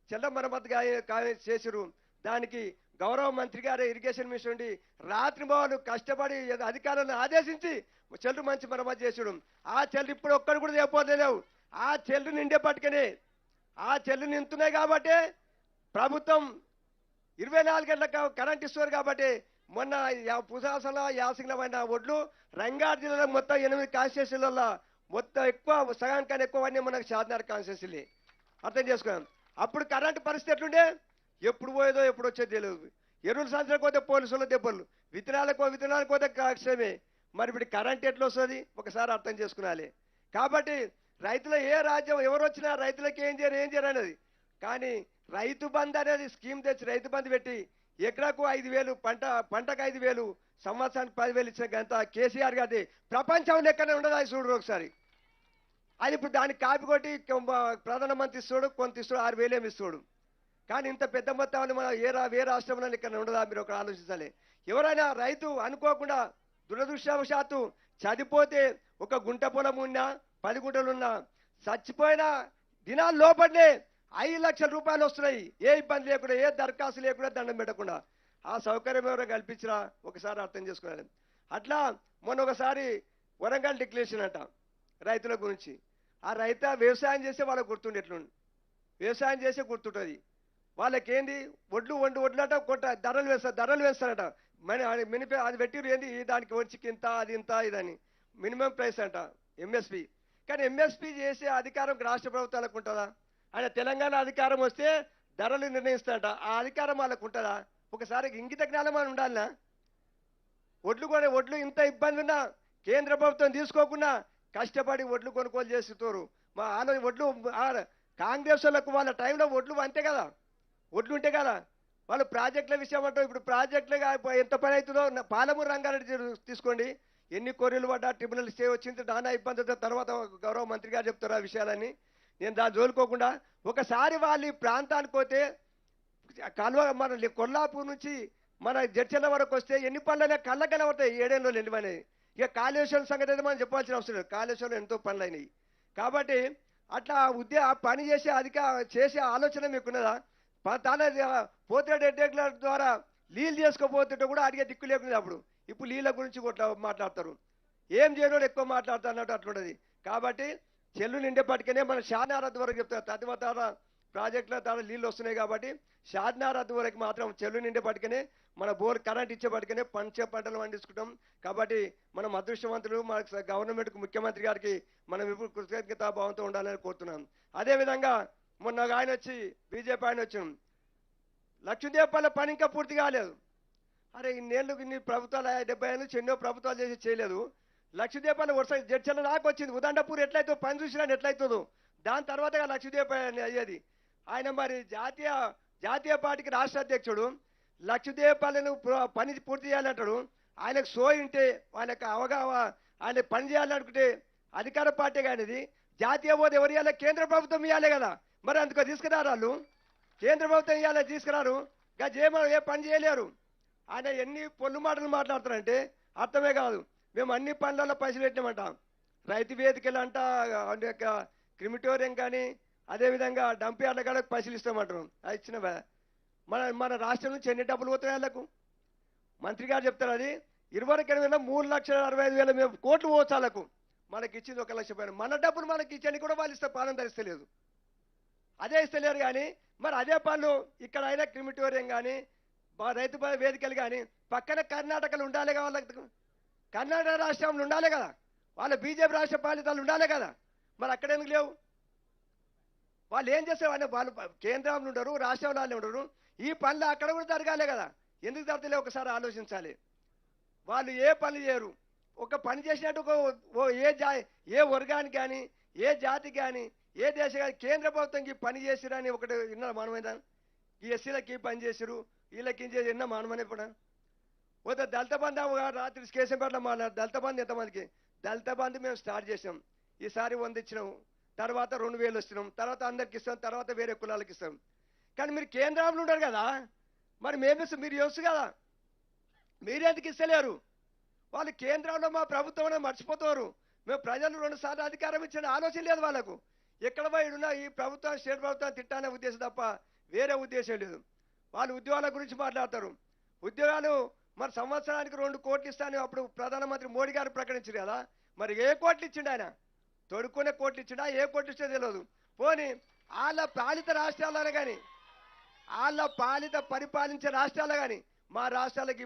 చిల్లర మరమ్మతు చేసిరు. దానికి గౌరవ మంత్రి గారే ఇరిగేషన్ మిషన్ ఉండి రాత్రి బావులు కష్టపడి అధికారులను ఆదేశించి చెల్లు మంచి మరమ్మతు చేసాడు. ఆ చెల్లు ఇప్పుడు ఒక్కడు కూడా లేకపోలేవు. ఆ చెల్లు నిండే పట్టుకనే ఆ చెల్లు నింతున్నాయి కాబట్టి ప్రభుత్వం 24 గంటలకు కరెంట్ ఇస్తున్నారు. కాబట్టి మొన్న పుసాసల యాసింగ్లో పడిన ఒడ్లు రంగారెడ్డి జిల్లాలో మొత్తం 8 కాన్స్టిట్యూన్సీలలో మొత్తం ఎక్కువ సగానికన్నా ఎక్కువన్నీ మనకు షాద్నార్ కాన్స్టిట్యూన్సీ. అర్థం చేసుకున్నాం. అప్పుడు కరెంటు పరిస్థితి ఎట్లుండే, ఎప్పుడు పోయేదో ఎప్పుడు వచ్చేది తెలియదు. ఎరువుల సంవత్సరాలకు పోతే పోలీసులు దెబ్బలు, విత్తనాలకు పోతే కష్టమే. మరి ఇప్పుడు కరెంట్ ఎట్లా వస్తుంది ఒకసారి అర్థం చేసుకునాలి. కాబట్టి రైతుల ఏ రాజ్యం ఎవరు వచ్చినా రైతులకు ఏం చేయరు అనేది. కానీ రైతు బంధు అనేది స్కీమ్ తెచ్చి రైతు బంధు పెట్టి ఎకరాకు 5,000 పంటకు 5,000 సంవత్సరానికి 10,000 ఇచ్చిన గంట కేసీఆర్ గారి ప్రపంచం లెక్కనే ఉండదు. అది చూడరు ఒకసారి. అది ఇప్పుడు దానికి కాపీ కొట్టి ప్రధానమంత్రి ఇస్తాడు, కొంత ఇస్తాడు, 6,000 ఏమి ఇస్తాడు. కానీ ఇంత పెద్ద మొత్తాన్ని మనం ఏ రాష్ట్రంలో ఇక్కడ ఉండదా మీరు ఒక ఆలోచించాలి. ఎవరైనా రైతు అనుకోకుండా దురదృష్టవశాత్తు చనిపోతే ఒక గుంట పొలం ఉన్నా 10 గుంటలున్నా చచ్చిపోయిన దినాల లోపలనే 5 లక్షల రూపాయలు వస్తున్నాయి. ఏ ఇబ్బంది లేకుండా, ఏ దరఖాస్తు లేకుండా, దండం పెట్టకుండా. ఆ సౌకర్యం ఎవరో కల్పించినా ఒకసారి అర్థం చేసుకోవాలి. అట్లా మొన్న ఒకసారి వరంగల్ డిక్లరేషన్ అంట రైతుల గురించి. ఆ రైతు వ్యవసాయం చేస్తే వాళ్ళకి గుర్తుండే ఎట్లుండి, వ్యవసాయం చేస్తే గుర్తుంటుంది. వాళ్ళకేంది వడ్లంట ధరలు వేస్తారట. అది పెట్టిరు ఏంది దానికి వచ్చి ఇంత అది ఇంత ఇదని మినిమం ప్రైస్ అంట ఎంఎస్పి. కానీ ఎంఎస్పి చేసే అధికారం రాష్ట్ర ప్రభుత్వాలకు ఉంటుందా? ఆయన తెలంగాణ అధికారం వస్తే ధరలు నిర్ణయిస్తారట. ఆ అధికారం వాళ్ళకు ఉంటుందా? ఒకసారి ఇంగిత జ్ఞానం అని ఉండాలనా? ఒడ్లు ఇంత ఇబ్బంది ఉన్నా కేంద్ర ప్రభుత్వం తీసుకోకుండా కష్టపడి ఒడ్లు కొనుగోలు చేస్తున్నారు. మా ఒడ్లు కాంగ్రెస్ వాళ్ళకు వాళ్ళ టైంలో ఒడ్లు అంతే కదా, ఒడ్లు ఉంటే కదా వాళ్ళు ప్రాజెక్టుల విషయం అంటారు. ఇప్పుడు ప్రాజెక్టులుగా ఎంత పని అవుతుందో పాలమూరు రంగారెడ్డి తీసుకోండి, ఎన్ని కొర్రీలు పడ్డా ట్రిబ్యునల్ స్టే వచ్చింది, నానా ఇబ్బంది. తర్వాత గౌరవ మంత్రి గారు చెప్తారు ఆ విషయాలని. నేను దాన్ని జోలుకోకుండా ఒకసారి వాళ్ళ ప్రాంతానికి పోతే మన కొల్లాపూర్ నుంచి మన జడ్చర్ల వరకు వస్తే ఎన్ని పనులైనా కళ్ళ కనబడతాయి 7 ఏళ్ళు వెళ్ళమనేది. ఇక కాళేశ్వరం సంగతి అయితే మనం చెప్పాల్సిన అవసరం లేదు. కాళేశ్వరం ఎంతో పనులు అయినాయి. కాబట్టి అట్లా ఆ పని చేసే ఆలోచన మీకున్నదా? పోతిరెడ్డి ఎడ్డెగ్ల ద్వారా నీళ్ళు చేసుకోపోతుంటే కూడా అడిగే దిక్కు లేకుండా అప్పుడు ఇప్పుడు నీళ్ళ గురించి కూడా మాట్లాడతారు. ఏం చేయడం ఎక్కువ మాట్లాడతారు అన్నట్టు అట్లుండదు. కాబట్టి చెల్లు నిండేపటికనే మన షాద్నార్ వరకు చెప్తారు. తదివతార ప్రాజెక్టుల ద్వారా నీళ్ళు వస్తున్నాయి కాబట్టి షాద్నార్ వరకు మాత్రం చెల్లు నిండేపటికనే మన బోర్ కరెంట్ ఇచ్చేపటికనే పంటలు పండించుకుంటాం. కాబట్టి మనం అదృష్టవంతులు. మన గవర్నమెంట్కు ముఖ్యమంత్రి గారికి మనం ఇప్పుడు కృతజ్ఞతా భావంతో ఉండాలని కోరుతున్నాం. అదేవిధంగా మొన్న ఆయన వచ్చి బీజేపీ ఆయన వచ్చి లక్ష్మీదేవపల్లి పని ఇంకా పూర్తి కాలేదు. అరే ఇన్ని ప్రభుత్వాలు 70 ఏళ్ళు ఎన్నో ప్రభుత్వాలు చేసి చేయలేదు. లక్షద్వీపాలు వరుస జడ్చల దాకా వచ్చింది. ఉదండపూర్ ఎట్లయితే పని చూసినా ఎట్లయితుందో దాని తర్వాత లక్షద్వీపాలు అయ్యేది. ఆయన మరి జాతీయ పార్టీకి రాష్ట్ర అధ్యక్షుడు లక్షద్వీపాలను పని పూర్తి చేయాలంటాడు. ఆయనకు సోయింటే ఆయనకు ఆయన పని చేయాలనుకుంటే అధికార పార్టీ కానిది జాతీయ హోదా ఎవరు ఇవ్వాలి? కేంద్ర ప్రభుత్వం ఇవ్వాలి కదా. మరి అందుకో తీసుకురారు వాళ్ళు, కేంద్ర ప్రభుత్వం ఇవ్వాలి తీసుకురారు. ఏ పని చేయలేరు. ఆయన ఎన్ని పొల్లు మాటలు మాట్లాడుతారంటే అర్థమే కాదు. మేము అన్ని పనులలో పైసలు పెట్టినామంటాం. రైతు వేదికలు అంట, క్రిమిటోరియం కానీ అదేవిధంగా డంప్ యార్డ్ల కూడా పైసలు ఇస్తామంటారు. అది ఇచ్చిన మన రాష్ట్రం నుంచి ఎన్ని డబ్బులు పోతాయి వాళ్ళకు? మంత్రి గారు చెప్తారు అది 20 3,65,000 కోట్లు పోచాలకు. మనకి ఇచ్చింది 1 లక్ష పైన. మన డబ్బులు మనకి ఇచ్చని కూడా వాళ్ళు ఇస్తే పాలన ధరిస్తలేదు. అదే ఇస్తలేరు. కానీ మరి అదే పనులు ఇక్కడ అయినా క్రిమిటోరియం కానీ రైతు వేదికలు కానీ పక్కన కర్ణాటకలు ఉండాలి కదా. వాళ్ళకి కర్ణాటక రాష్ట్రంలో ఉండాలి కదా, వాళ్ళ బీజేపీ రాష్ట్ర పాలితాలు ఉండాలి కదా. మరి అక్కడ ఎందుకు లేవు? వాళ్ళు ఏం చేస్తారు? వాళ్ళు కేంద్రంలో ఉండరు, రాష్ట్రంలో ఉండరు. ఈ పనులు అక్కడ కూడా జరగాలి కదా. ఎందుకు జరుగుతలే ఒకసారి ఆలోచించాలి. వాళ్ళు ఏ పనులు చేయరు. ఒక పని చేసినట్టు ఏ వర్గానికి కానీ ఏ జాతికి కానీ ఏ దేశ కానీ కేంద్ర ప్రభుత్వంకి పని చేసిరని ఒకటి విన్న మానమైనా ఈ ఎస్సీలకి పని చేసిరు వీళ్ళకి చేసి ఎన్న మానమని ఇప్పుడు పోతే దళిత బంధు రాత్రి కేసంపేటలో మాట్లాడు. దళిత బంధు ఎంతమందికి? దళిత బంధు మేము స్టార్ట్ చేసాం. ఈసారి 100 ఇచ్చినాం, తర్వాత 2,000 ఇస్తున్నాం, తర్వాత అందరికి ఇస్తాం, తర్వాత వేరే కులాలకు ఇస్తాం. కానీ మీరు కేంద్రంలో ఉండరు కదా, మరి మేమిస్తాం, మీరు ఇవ్వచ్చు కదా. మీరెందుకు ఇస్తలేరు? వాళ్ళు కేంద్రంలో మా ప్రభుత్వం మర్చిపోతారు. మేము ప్రజలు 2 సార్లు అధికారం ఇచ్చిన ఆలోచన లేదు వాళ్ళకు. ఎక్కడ పోయినా ఈ ప్రభుత్వం స్టేట్ ప్రభుత్వం తిట్టాలనే ఉద్దేశం తప్ప వేరే ఉద్దేశం లేదు. వాళ్ళు ఉద్యోగాల గురించి మాట్లాడతారు. ఉద్యోగాలు మరి సంవత్సరానికి 2 కోట్లు ఇస్తాను అప్పుడు ప్రధానమంత్రి మోడీ గారు ప్రకటించారు కదా. మరి ఏ కోట్లు ఇచ్చిండు ఆయన? తొడుక్కునే కోట్లు ఇచ్చిండా? ఏ కోట్లు ఇస్తే తెలియదు. పోనీ వాళ్ళ పాలిత రాష్ట్రాలలో కానీ వాళ్ళ పరిపాలించే రాష్ట్రాలు కానీ మా రాష్ట్రాలకి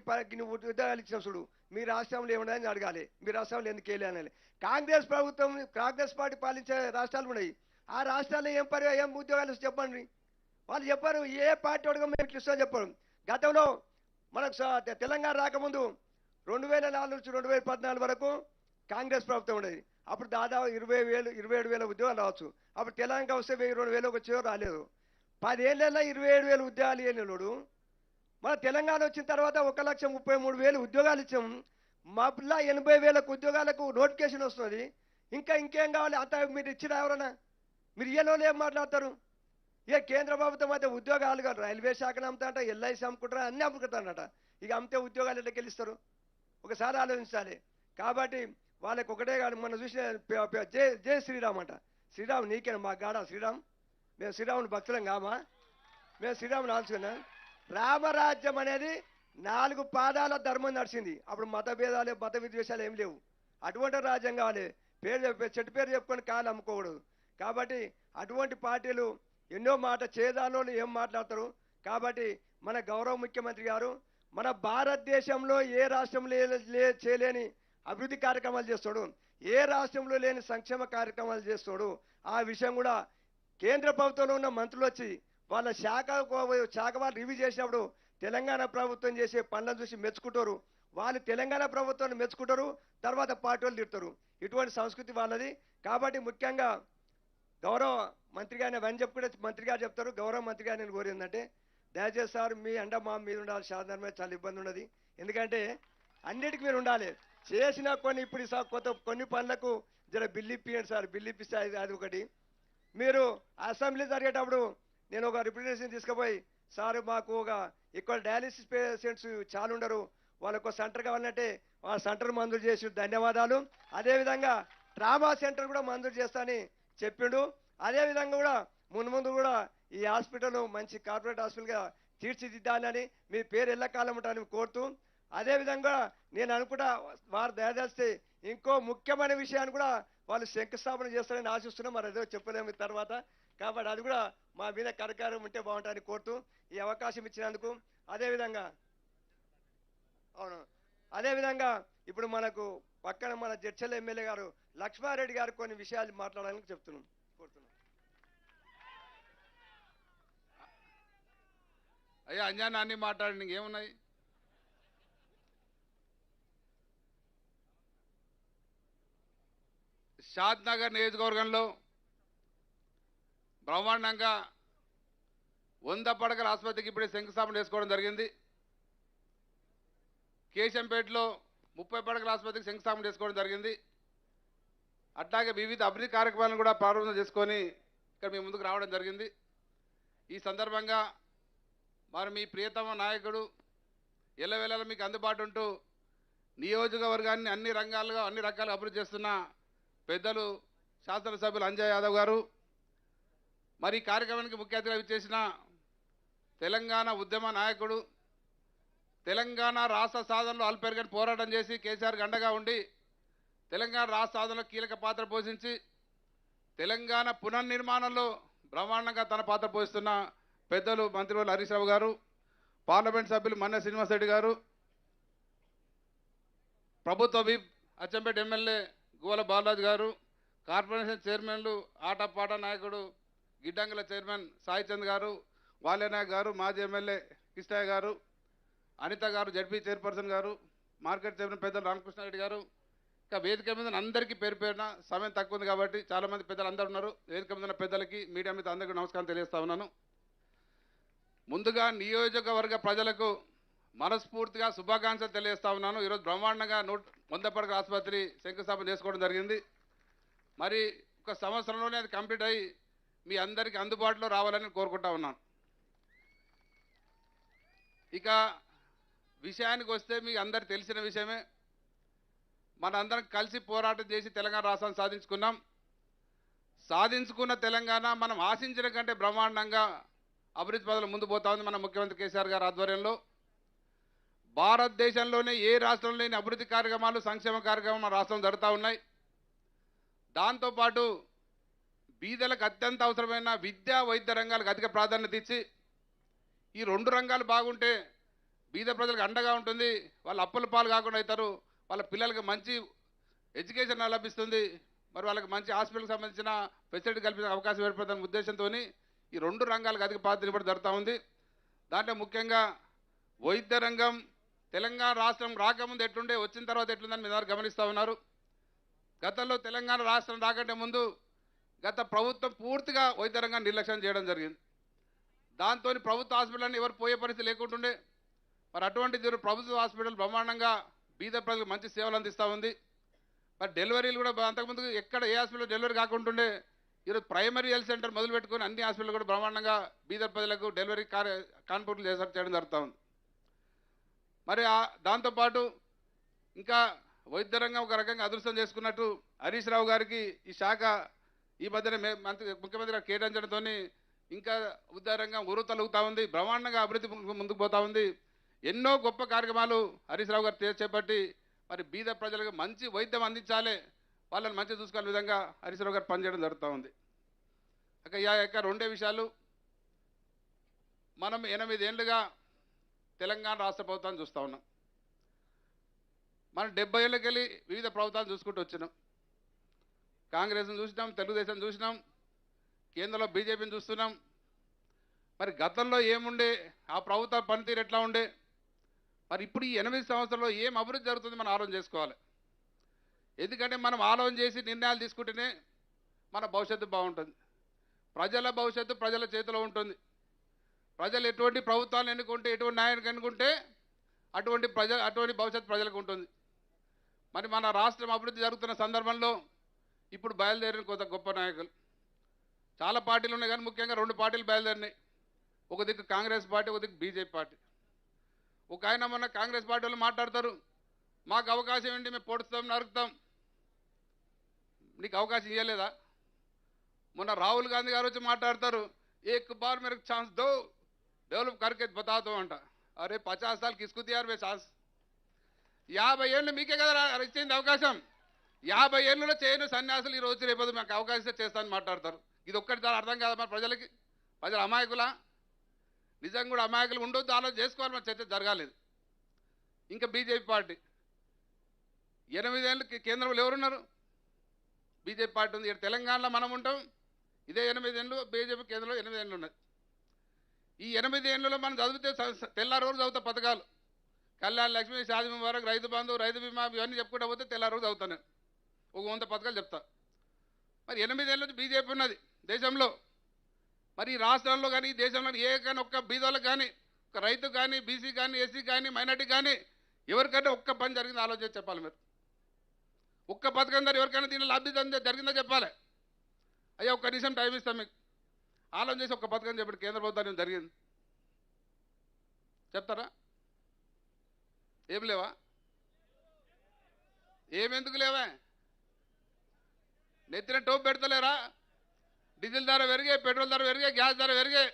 ఉద్యోగాలు ఇచ్చిన చూడు, మీ రాష్ట్రంలో ఏమున్నాయని అడగాలి. మీ రాష్ట్రంలో ఎందుకు వెళ్ళాలి? కాంగ్రెస్ పార్టీ పాలించే రాష్ట్రాలు ఉన్నాయి. ఆ రాష్ట్రాల్లో ఏం ఉద్యోగాలు చెప్పండి. వాళ్ళు చెప్పారు ఏ పార్టీ అడగ మేము ఇట్లా ఇస్తామని చెప్పారు. గతంలో మనకు తెలంగాణ రాకముందు 2004 నుంచి 2014 వరకు కాంగ్రెస్ ప్రభుత్వం ఉండేది. అప్పుడు దాదాపు 27,000 ఉద్యోగాలు రావచ్చు. అప్పుడు తెలంగాణ వస్తే 1,000-2,000 వచ్చేవో రాలేదు. 10 ఏళ్ళలో 27,000 ఉద్యోగాలు ఇవ్వలేడు. మన తెలంగాణ వచ్చిన తర్వాత 1,33,000 ఉద్యోగాలు ఇచ్చాం. మళ్ళా 80,000 ఉద్యోగాలకు నోటిఫికేషన్ వస్తుంది. ఇంకేం కావాలి? అంత మీరు ఇచ్చిన ఎవరన్నా? మీరు ఇయ్యలో ఏం మాట్లాడతారు? కేంద్ర ప్రభుత్వం అయితే ఉద్యోగాలు కాదు, రైల్వే శాఖను అమ్ముతాంట, ఎల్ఐసి అమ్ముకుంటారా, అన్నీ అమ్ముకుంటారట. ఇక అమ్మితే ఉద్యోగాలు ఎట్లా గెలుస్తారు? ఒకసారి ఆలోచించాలి. కాబట్టి వాళ్ళకి ఒకటే కాదు, మనం చూసిన జై శ్రీరామ్ అంట. శ్రీరామ్ నీకేనా మా గాడ శ్రీరామ్? మేము శ్రీరాముని భక్తులం కామా? మేము శ్రీరాముని ఆల్చుకున్నాం. రామరాజ్యం అనేది 4 పాదాల ధర్మం నడిచింది. అప్పుడు మత విద్వేషాలు ఏం లేవు. అటువంటి రాజ్యం కావాలి. చెట్టు పేరు చెప్పుకొని కాలు అమ్ముకోకూడదు. కాబట్టి అటువంటి పార్టీలు ఎన్నో చేదాలో ఏం మాట్లాడతారు. కాబట్టి మన గౌరవ ముఖ్యమంత్రి గారు మన భారతదేశంలో ఏ రాష్ట్రంలో చేయలేని అభివృద్ధి కార్యక్రమాలు చేస్తాడు, ఏ రాష్ట్రంలో లేని సంక్షేమ కార్యక్రమాలు చేస్తాడు. ఆ విషయం కూడా కేంద్ర ప్రభుత్వంలో ఉన్న మంత్రులు వచ్చి వాళ్ళ శాఖ వాళ్ళు రివ్యూ చేసినప్పుడు తెలంగాణ ప్రభుత్వం చేసే పనులను చూసి మెచ్చుకుంటారు. వాళ్ళు తెలంగాణ ప్రభుత్వాన్ని మెచ్చుకుంటారు, తర్వాత పార్టీ వాళ్ళు తిడతారు. ఇటువంటి సంస్కృతి వాళ్ళది. కాబట్టి ముఖ్యంగా గౌరవ మంత్రి గారిని అవన్నీ చెప్పుకుంటే మంత్రి గారు చెప్తారు. గౌరవ మంత్రి గారు నేను కోరిందంటే దయచేసి సార్ మీ అండ మా మీద ఉండాలి. సాధారణంగా చాలా ఇబ్బంది ఉన్నది. ఎందుకంటే అన్నిటికీ మీరు ఉండాలి. చేసిన ఇప్పుడు కొన్ని పనులకు జర బిల్లు ఇప్పియండి సార్. బిల్లు ఇప్పిస్తే అది ఒకటి. మీరు అసెంబ్లీ జరిగేటప్పుడు నేను ఒక రిప్రజెంటేషన్ తీసుకుపోయి సార్ మాకు ఎక్కువ డయాలిసిస్ పేషెంట్స్ చాలా ఉండరు, వాళ్ళకు సెంటర్ కావాలంటే ఆ సెంటర్ మంజూరు చేసి ధన్యవాదాలు. అదేవిధంగా ట్రామా సెంటర్ కూడా మంజూరు చేస్తానని చెప్పిండు. అదేవిధంగా కూడా ముందు కూడా ఈ హాస్పిటల్ మంచి కార్పొరేట్ హాస్పిటల్గా తీర్చిదిద్దాలని మీ పేరు ఎల్లకాలం ఉంటానని కోరుతూ, అదేవిధంగా నేను అనుకుంటా వారు దయచేస్తే ఇంకో ముఖ్యమైన విషయాన్ని కూడా వాళ్ళు శంకుస్థాపన చేస్తారని ఆశిస్తున్నాం. మరి అదే చెప్పలేము తర్వాత. కాబట్టి అది కూడా మా మీద కార్యక్రమం ఉంటే బాగుంటుందని కోరుతూ ఈ అవకాశం ఇచ్చినందుకు. అదేవిధంగా ఇప్పుడు మనకు పక్కన మన జడ్చల్ ఎమ్మెల్యే గారు లక్ష్మారెడ్డి గారు కొన్ని విషయాలు మాట్లాడాలని కోరుతున్నాం. అయ్యా అంజాన్ అన్ని మాట్లాడండి, ఇంకేమున్నాయి? షాద్ నగర్ నియోజకవర్గంలో బ్రహ్మాండంగా 100 పడకల ఆసుపత్రికి ఇప్పుడే శంకుస్థాపన చేసుకోవడం జరిగింది. కేశంపేటలో 30 పడకల ఆసుపత్రికి శంకుస్థాపన చేసుకోవడం జరిగింది. అట్లాగే వివిధ అభివృద్ధి కార్యక్రమాలను కూడా ప్రారంభం చేసుకొని ఇక్కడ మీ ముందుకు రావడం జరిగింది. ఈ సందర్భంగా మరి మీ ప్రియతమ నాయకుడు ఎల్లవేళలా మీకు అందుబాటు ఉంటూ నియోజకవర్గాన్ని అన్ని రంగాలుగా అన్ని రకాలుగా అభివృద్ధి చేస్తున్న పెద్దలు శాసనసభ్యులు అంజయ్ యాదవ్ గారు, మరి ఈ కార్యక్రమానికి ముఖ్య అతిథిగా విచ్చేసిన తెలంగాణ ఉద్యమ నాయకుడు, తెలంగాణ రాష్ట్ర సాధనలో అల్పెరగని పోరాటం చేసి కేసీఆర్కి అండగా ఉండి తెలంగాణ రాష్ట్ర సాధనలో కీలక పాత్ర పోషించి తెలంగాణ పునర్నిర్మాణంలో బ్రహ్మాండంగా తన పాత్ర పోషిస్తున్న పెద్దలు మంత్రివర్యులు హరీష్ రావు గారు, పార్లమెంట్ సభ్యులు మన్నె శ్రీనివాసరెడ్డి గారు, ప్రభుత్వ విప్ అచ్చంపేట ఎమ్మెల్యే గువ్వల బాలరాజు గారు, కార్పొరేషన్ చైర్మన్లు ఆటపాట నాయకుడు గిడ్డంగుల చైర్మన్ సాయిచంద్ గారు, వాల్యనాయక్ గారు, మాజీ ఎమ్మెల్యే కృష్ణయ్య గారు, అనిత గారు, జడ్పీ చైర్పర్సన్ గారు, మార్కెట్ చైర్మన్ పెద్దలు రామకృష్ణారెడ్డి గారు, ఇంకా వేదిక మీద అందరికీ పేరు పేరున సమయం తక్కువ ఉంది కాబట్టి చాలామంది పెద్దలు అందరూ ఉన్నారు. వేదిక మీద ఉన్న పెద్దలకి మీడియా మీద అందరికీ నమస్కారం తెలియజేస్తా ఉన్నాను. ముందుగా నియోజకవర్గ ప్రజలకు మనస్ఫూర్తిగా శుభాకాంక్షలు తెలియజేస్తా ఉన్నాను. ఈరోజు బ్రహ్మాండంగా 100 పడకల ఆసుపత్రి శంకుస్థాపన చేసుకోవడం జరిగింది. మరి ఒక సంవత్సరంలోనే అది కంప్లీట్ అయ్యి మీ అందరికీ అందుబాటులో రావాలని కోరుకుంటా ఉన్నాను. ఇక విషయానికి వస్తే మీకు అందరికి తెలిసిన విషయమే, మనందరం కలిసి పోరాటం చేసి తెలంగాణ రాష్ట్రాన్ని సాధించుకున్నాం. సాధించుకున్న తెలంగాణ మనం ఆశించిన కంటే బ్రహ్మాండంగా అభివృద్ధి పదవులు ముందు పోతా ఉంది. మన ముఖ్యమంత్రి కేసీఆర్ గారి ఆధ్వర్యంలో భారతదేశంలోనే ఏ రాష్ట్రంలో లేని అభివృద్ధి కార్యక్రమాలు, సంక్షేమ కార్యక్రమాలు మన రాష్ట్రంలో జరుగుతూ ఉన్నాయి. దాంతోపాటు బీదలకు అత్యంత అవసరమైన విద్యా వైద్య రంగాలకు అధిక ప్రాధాన్యత ఇచ్చి ఈ 2 రంగాలు బాగుంటే బీద ప్రజలకు అండగా ఉంటుంది, వాళ్ళ అప్పుల పాలు కాకుండా అవుతారు, వాళ్ళ పిల్లలకు మంచి ఎడ్యుకేషన్ లభిస్తుంది, మరి వాళ్ళకి మంచి హాస్పిటల్కి సంబంధించిన ఫెసిలిటీ కల్పించే అవకాశం ఏర్పడుతున్న ఉద్దేశంతో ఈ 2 రంగాలకు అధిక ప్రాధాన్యత ఇవ్వడం జరుగుతూ ఉంది. దాంట్లో ముఖ్యంగా వైద్య రంగం తెలంగాణ రాష్ట్రం రాకముందు ఎట్లుండే, వచ్చిన తర్వాత ఎట్లుందని మీరు గమనిస్తూ ఉన్నారు. గతంలో తెలంగాణ రాష్ట్రం రాకంటే ముందు గత ప్రభుత్వం పూర్తిగా వైద్య రంగాన్ని నిర్లక్ష్యం చేయడం జరిగింది. దాంతో ప్రభుత్వ హాస్పిటల్ ఎవరు పోయే పరిస్థితి లేకుంటుండే. మరి అటువంటి ప్రభుత్వ హాస్పిటల్ బ్రహ్మాండంగా బీద ప్రజలకు మంచి సేవలు అందిస్తూ ఉంది. మరి డెలివరీలు కూడా అంతకుముందు ఎక్కడ ఏ హాస్పిటల్ డెలివరీ కాకుంటుండే, ఈరోజు ప్రైమరీ హెల్త్ సెంటర్ మొదలు పెట్టుకొని అన్ని హాస్పిటల్ కూడా బ్రహ్మాండంగా బీద ప్రజలకు డెలివరీ కాన్పుట్లు చేయడం జరుగుతూ ఉంది. మరి దాంతోపాటు ఇంకా వైద్య రంగం ఒక రకంగా అదృష్టం చేసుకున్నట్టు హరీష్ రావు గారికి ఈ శాఖ ఈ మధ్యన ముఖ్యమంత్రి గారు కేటాయించడంతో ఇంకా వైద్య రంగం ఉరుతలుగుతూ ఉంది, బ్రహ్మాండంగా అభివృద్ధి ముందుకు పోతూ ఉంది. ఎన్నో గొప్ప కార్యక్రమాలు హరీష్ రావు గారు చేపట్టి మరి బీద ప్రజలకు మంచి వైద్యం అందించాలి, వాళ్ళని మంచి చూసుకునే విధంగా హరీష్ రావు గారు పనిచేయడం జరుగుతూ ఉంది. ఇక 2 విషయాలు, మనం 8 ఏళ్ళుగా తెలంగాణ రాష్ట్ర ప్రభుత్వాన్ని చూస్తూ ఉన్నాం. మనం 70 ఏళ్ళకి వెళ్ళి వివిధ ప్రభుత్వాలు చూసుకుంటూ వచ్చినాం. కాంగ్రెస్ని చూసినాం, తెలుగుదేశం చూసినాం, కేంద్రంలో బీజేపీని చూస్తున్నాం. మరి గతంలో ఏముండే, ఆ ప్రభుత్వ పనితీరు ఎట్లా ఉండే, మరి ఇప్పుడు ఈ 8 సంవత్సరాల్లో ఏం అభివృద్ధి జరుగుతుంది మనం ఆలోచన చేసుకోవాలి. ఎందుకంటే మనం ఆలోచన చేసి నిర్ణయాలు తీసుకుంటేనే మన భవిష్యత్తు బాగుంటుంది. ప్రజల భవిష్యత్తు ప్రజల చేతిలో ఉంటుంది. ప్రజలు ఎటువంటి ప్రభుత్వాలను ఎన్నుకుంటే, ఎటువంటి న్యాయాన్ని ఎన్నుకుంటే అటువంటి భవిష్యత్తు ప్రజలకు ఉంటుంది. మరి మన రాష్ట్రం అభివృద్ధి జరుగుతున్న సందర్భంలో ఇప్పుడు బయలుదేరిన కొంత గొప్ప నాయకులు, చాలా పార్టీలు ఉన్నాయి కానీ ముఖ్యంగా 2 పార్టీలు బయలుదేరినాయి. ఒక దిక్కు కాంగ్రెస్ పార్టీ, ఒక దిక్కు బీజేపీ పార్టీ. ఒక ఆయన మొన్న కాంగ్రెస్ పార్టీ వాళ్ళు మాట్లాడతారు, మాకు అవకాశం ఏంటి, మేము పొడుస్తాం, నరుకుతాం. నీకు అవకాశం ఇవ్వలేదా? మొన్న రాహుల్ గాంధీ గారు వచ్చి మాట్లాడతారు, ఏక్ బార్ మేరకు ఛాన్స్ దో, డెవలప్ करके बता दो అంట. అరే 50 साल किसको दिया रे ఛాన్స్? 50 ఏళ్ళు మీకే కదా ఇచ్చింది అవకాశం. 50 ఏళ్ళలో చేయను సన్యాసులు ఈ రోజు రేపు మాకు అవకాశం చేస్తానని మాట్లాడతారు. ఇది ఒక్కటి దాని అర్థం కాదు మన ప్రజలకి. ప్రజలు అమాయకులా? నిజంగా కూడా అమాయకులు ఉండొద్దు, ఆలోచన చేసుకోవాలి. మన చర్చ జరగాలేదు. ఇంకా బీజేపీ పార్టీ 8 ఏళ్ళు కేంద్రంలో ఎవరున్నారు? బీజేపీ పార్టీ ఉంది. ఇక్కడ తెలంగాణలో మనం ఉంటాం, ఇదే 8 ఏళ్ళు, బీజేపీ కేంద్రంలో 8 ఏళ్ళు ఉన్నాయి. ఈ 8 ఏళ్ళలో మనం చదివితే తెల్లారి రోజు చదువుతా పథకాలు, కళ్యాణ లక్ష్మి, షాది ముబారక్, రైతు బంధు, రైతు బీమా, ఇవన్నీ చెప్పుకుంటా పోతే తెల్లారి రోజు చదువుతాను. ఒక 100 పథకాలు చెప్తా. మరి 8 ఏళ్ళ నుంచి బీజేపీ ఉన్నది దేశంలో. మరి ఈ రాష్ట్రంలో కానీ ఈ దేశంలో ఏ కానీ ఒక్క బీదోళ్ళకి కానీ ఒక రైతు కానీ బీసీ కానీ ఎస్సీ కానీ మైనార్టీ కానీ ఎవరికైనా ఒక్క పని జరిగిందో ఆలోచన చెప్పాలి మీరు. ఒక్క పథకం ద్వారా ఎవరికైనా దీనిలో లబ్ధి జరిగిందో చెప్పాలి. అయ్యా ఒక్క నిమిషం టైం ఇస్తాం మీకు, ఆలోచన చేసి ఒక్క పథకం చెప్పండి కేంద్ర ప్రభుత్వం జరిగింది చెప్తారా? ఏం లేవా? ఏమెందుకు లేవా? నెత్తిన టోపు పెడతలేరా? డీజిల్ ధర పెరిగాయి, పెట్రోల్ ధర పెరిగాయి, గ్యాస్ ధర పెరిగాయి.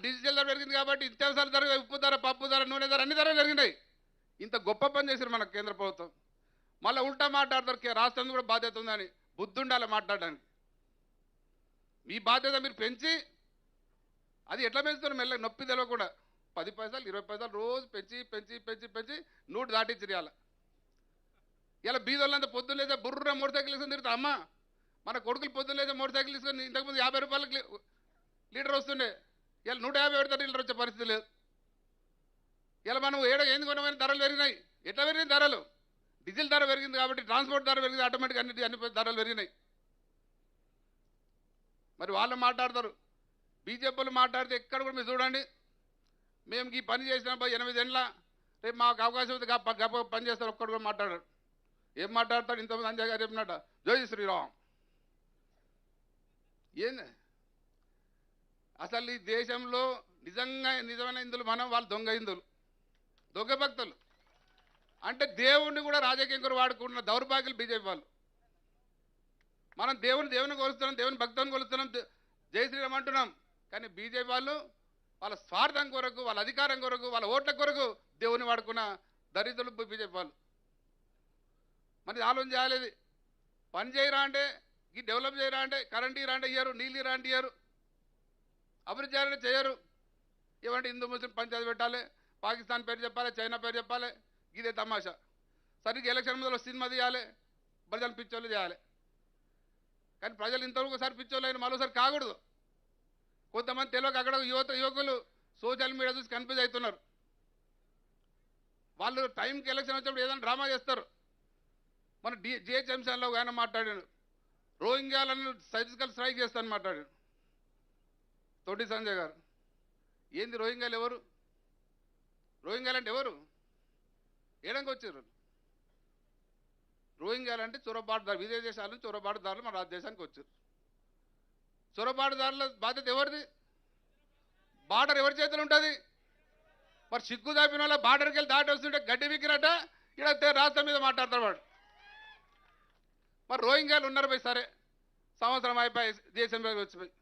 డీజిల్ ధర పెరిగింది కాబట్టి నిత్యావసర ధర, ఉప్పు ధర, పప్పు ధర, నూనె ధర అన్ని ధరలు పెరిగినాయి. ఇంత గొప్ప పని చేశారు మన కేంద్ర ప్రభుత్వం. మళ్ళీ ఉల్టా మాట్లాడతారు రాష్ట్రం కూడా బాధ్యత ఉందని. బుద్ధి ఉండాలి మాట్లాడడానికి. మీ బాధ్యత మీరు పెంచి అది ఎట్లా పెంచుతారు మెల్లగా నొప్పి తెలియకుండా 10 పైసలు 20 పైసలు రోజు పెంచి పెంచి పెంచి పెంచి 100 దాటించియాల. ఇలా బీదోళ్ళంతా పొద్దున్న లేదే బుర్ర మోటార్ సైకిల్ తీసుకొని తిరుగుతా. అమ్మ మన కొడుకులు పొద్దున్న లేదే మోటార్ సైకిల్ తీసుకొని ఇంతకుముందు 50 రూపాయలకి లీటర్ వస్తుండే, ఇలా 150 పెడతారు లీటర్ వచ్చే పరిస్థితి లేదు. ఇలా మనం ఏంది కొనమైన ధరలు పెరిగినాయి. ఎట్లా పెరిగినాయి ధరలు? డీజిల్ ధర పెరిగింది కాబట్టి, ట్రాన్స్పోర్ట్ ధర పెరిగింది, ఆటోమేటిక్ అన్ని ధరలు పెరిగినాయి. మరి వాళ్ళు మాట్లాడతారు, బీజేపీలు మాట్లాడితే ఎక్కడ కూడా మీరు చూడండి, మేము ఈ పని చేసిన 8 ఏళ్ళ రేపు మాకు అవకాశం ఉంది గప్ప పని చేస్తారు. ఒక్కడు కూడా మాట్లాడారు. ఏం మాట్లాడతాడు? ఇంతమంది అంజయ్ గారు చెప్పినట్ట జై శ్రీరామ్. ఏంది అసలు ఈ దేశంలో నిజమైన హిందువులు మనం, వాళ్ళు దొంగ హిందువులు, దొంగ భక్తులు. అంటే దేవుణ్ణి కూడా రాజకీయం కూడా వాడుకుంటున్న దౌర్భాగ్యులు బీజేపీ వాళ్ళు. మనం దేవుని కొలుస్తున్నాం, దేవుని భక్తుని కొలుస్తున్నాం, జై శ్రీరామ్ అంటున్నాం. కానీ బీజేపీ వాళ్ళు వాళ్ళ స్వార్థం కొరకు, వాళ్ళ అధికారం కొరకు, వాళ్ళ ఓట్ల కొరకు దేవుని వాడుకున్న దరిద్రులు బీజేపీ వాళ్ళు. మరి ఆలోచన చేయాలి. పని చేయరా అంటే, ఈ డెవలప్ చేయరా అంటే, కరెంట్ ఇరా అంటే ఇయ్యరు, నీళ్ళు ఇరా అంటే ఇయ్యరు, అభివృద్ధి చేయాలంటే చేయరు. ఏమంటే హిందూ ముస్లిం పంచాయతీ పెట్టాలి, పాకిస్తాన్ పేరు చెప్పాలి, చైనా పేరు చెప్పాలి, ఇదే తమాషా. సరిగ్గా ఎలక్షన్ ముందు సినిమా తీయాలి, ప్రజలు పిచ్చోళ్ళు చేయాలి. కానీ ప్రజలు ఇంతవరకు ఒకసారి పిచ్చోళ్ళు అయిన మరోసారి కాకూడదు. కొంతమంది తెలియక అక్కడ యువకులు సోషల్ మీడియా చూసి కన్ఫ్యూజ్ అవుతున్నారు. వాళ్ళు టైంకి ఎలక్షన్ వచ్చినప్పుడు ఏదైనా డ్రామా చేస్తారు. మన జిహెచ్ఎంసీలో ఆయన మాట్లాడాడు, రోహింగ్యాలను సర్జికల్ స్ట్రైక్ చేస్తాను మాట్లాడాడు తోటి సంజయ్ గారు. ఏంది రోహింగ్యాలు ఎవరు? రోహింగ్యాలు అంటే ఎవరు? ఏడంగా వచ్చారు రోహింగ్యాలు అంటే చొరబాటుదారు, విదేశాల నుంచి చొరబాటుదారులు మన దేశానికి వచ్చారు. చొరబాటుదారుల బాధ్యత ఎవరిది? బార్డర్ ఎవరి చేతులు ఉంటుంది? మరి సిగ్గు దాపిన వాళ్ళ బార్డర్కి వెళ్ళి దాటి వస్తుంటే గడ్డి విక్కినట్ట ఇక్కడ రాష్ట్రం మీద మాట్లాడతాడు వాడు. మరి రోహింగ్యాలు ఉన్నారు పోయి, సరే సంవత్సరం అయిపోయి దేశం వచ్చిపోయి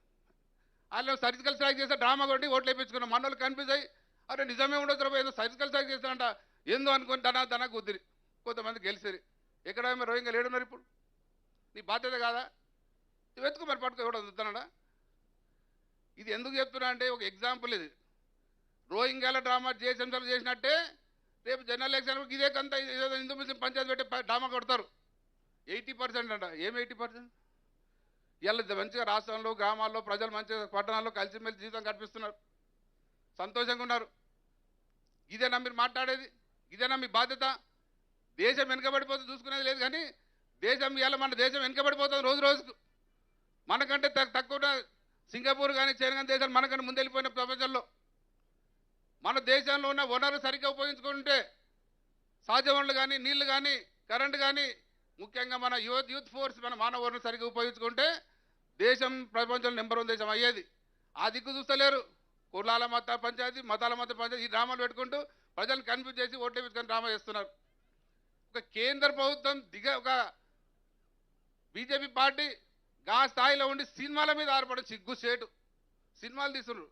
వాళ్ళు సర్జికల్ స్ట్రైక్ చేస్తే డ్రామా కొట్టి ఓట్లు వేయించుకున్నాం. మన వాళ్ళు కన్ఫ్యూజ్ అయ్యి అరే నిజమే ఉండొచ్చు ఏదో సర్జికల్ స్ట్రైక్ చేస్తారంట ఏందో అనుకుని దనా కుదిరి కొంతమంది గెలిచేది. ఎక్కడ రోహింగ్యాలు ఏడున్నారు ఇప్పుడు? నీ బాధ్యత కాదా? వెతుకు మరి పట్టుకు ఎవడో వస్తున్నాడా? ఇది ఎందుకు చెప్తున్నా అంటే ఒక ఎగ్జాంపుల్. ఇది రోహింగ్యాల డ్రామా జిహెచ్ఎంసీలో చేసినట్టే రేపు జనరల్ ఎలక్షన్ ఇదే కంత హిందూ ముస్లిం పంచాయతీ పెట్టి డ్రామా కొడతారు. 80% అంట. ఏం 80%? ఇవాళ మంచిగా రాష్ట్రంలో గ్రామాల్లో ప్రజలు మంచిగా పట్టణాల్లో కలిసిమెలిసి జీవితం కనిపిస్తున్నారు, సంతోషంగా ఉన్నారు. ఇదేనా మీరు మాట్లాడేది? ఇదేనా మీ బాధ్యత? దేశం వెనుకబడిపోతుంది చూసుకునేది లేదు. కానీ దేశం ఇవాళ మన దేశం వెనుకబడిపోతుంది రోజు రోజుకు. మనకంటే తక్కువ సింగపూర్ కానీ చైనా కానీ దేశాలు మనకంటే ముందెళ్ళిపోయిన ప్రపంచంలో. మన దేశంలో ఉన్న వనరులు సరిగ్గా ఉపయోగించుకుంటే సహజ వనరులు కానీ, నీళ్లు కానీ, కరెంటు కానీ, ముఖ్యంగా మన యూత్ ఫోర్స్, మన మానవ వనరులు సరిగ్గా ఉపయోగించుకుంటే దేశం ప్రపంచంలో నెంబర్ 1 దేశం అయ్యేది. ఆ దిక్కు చూస్తలేరు. కులాల మత పంచాయతీ, మతాల మత పంచాయతీ ఈ డ్రామాలు పెట్టుకుంటూ ప్రజలను కన్ఫ్యూజ్ చేసి ఓట్లు వేసుకొని డ్రామా చేస్తున్నారు. ఒక కేంద్ర ప్రభుత్వం ఒక బీజేపీ పార్టీ గా స్థాయిలో ఉండి సినిమాల మీద ఆధారపడి సిగ్గు సేటు సినిమాలు తీస్తున్నారు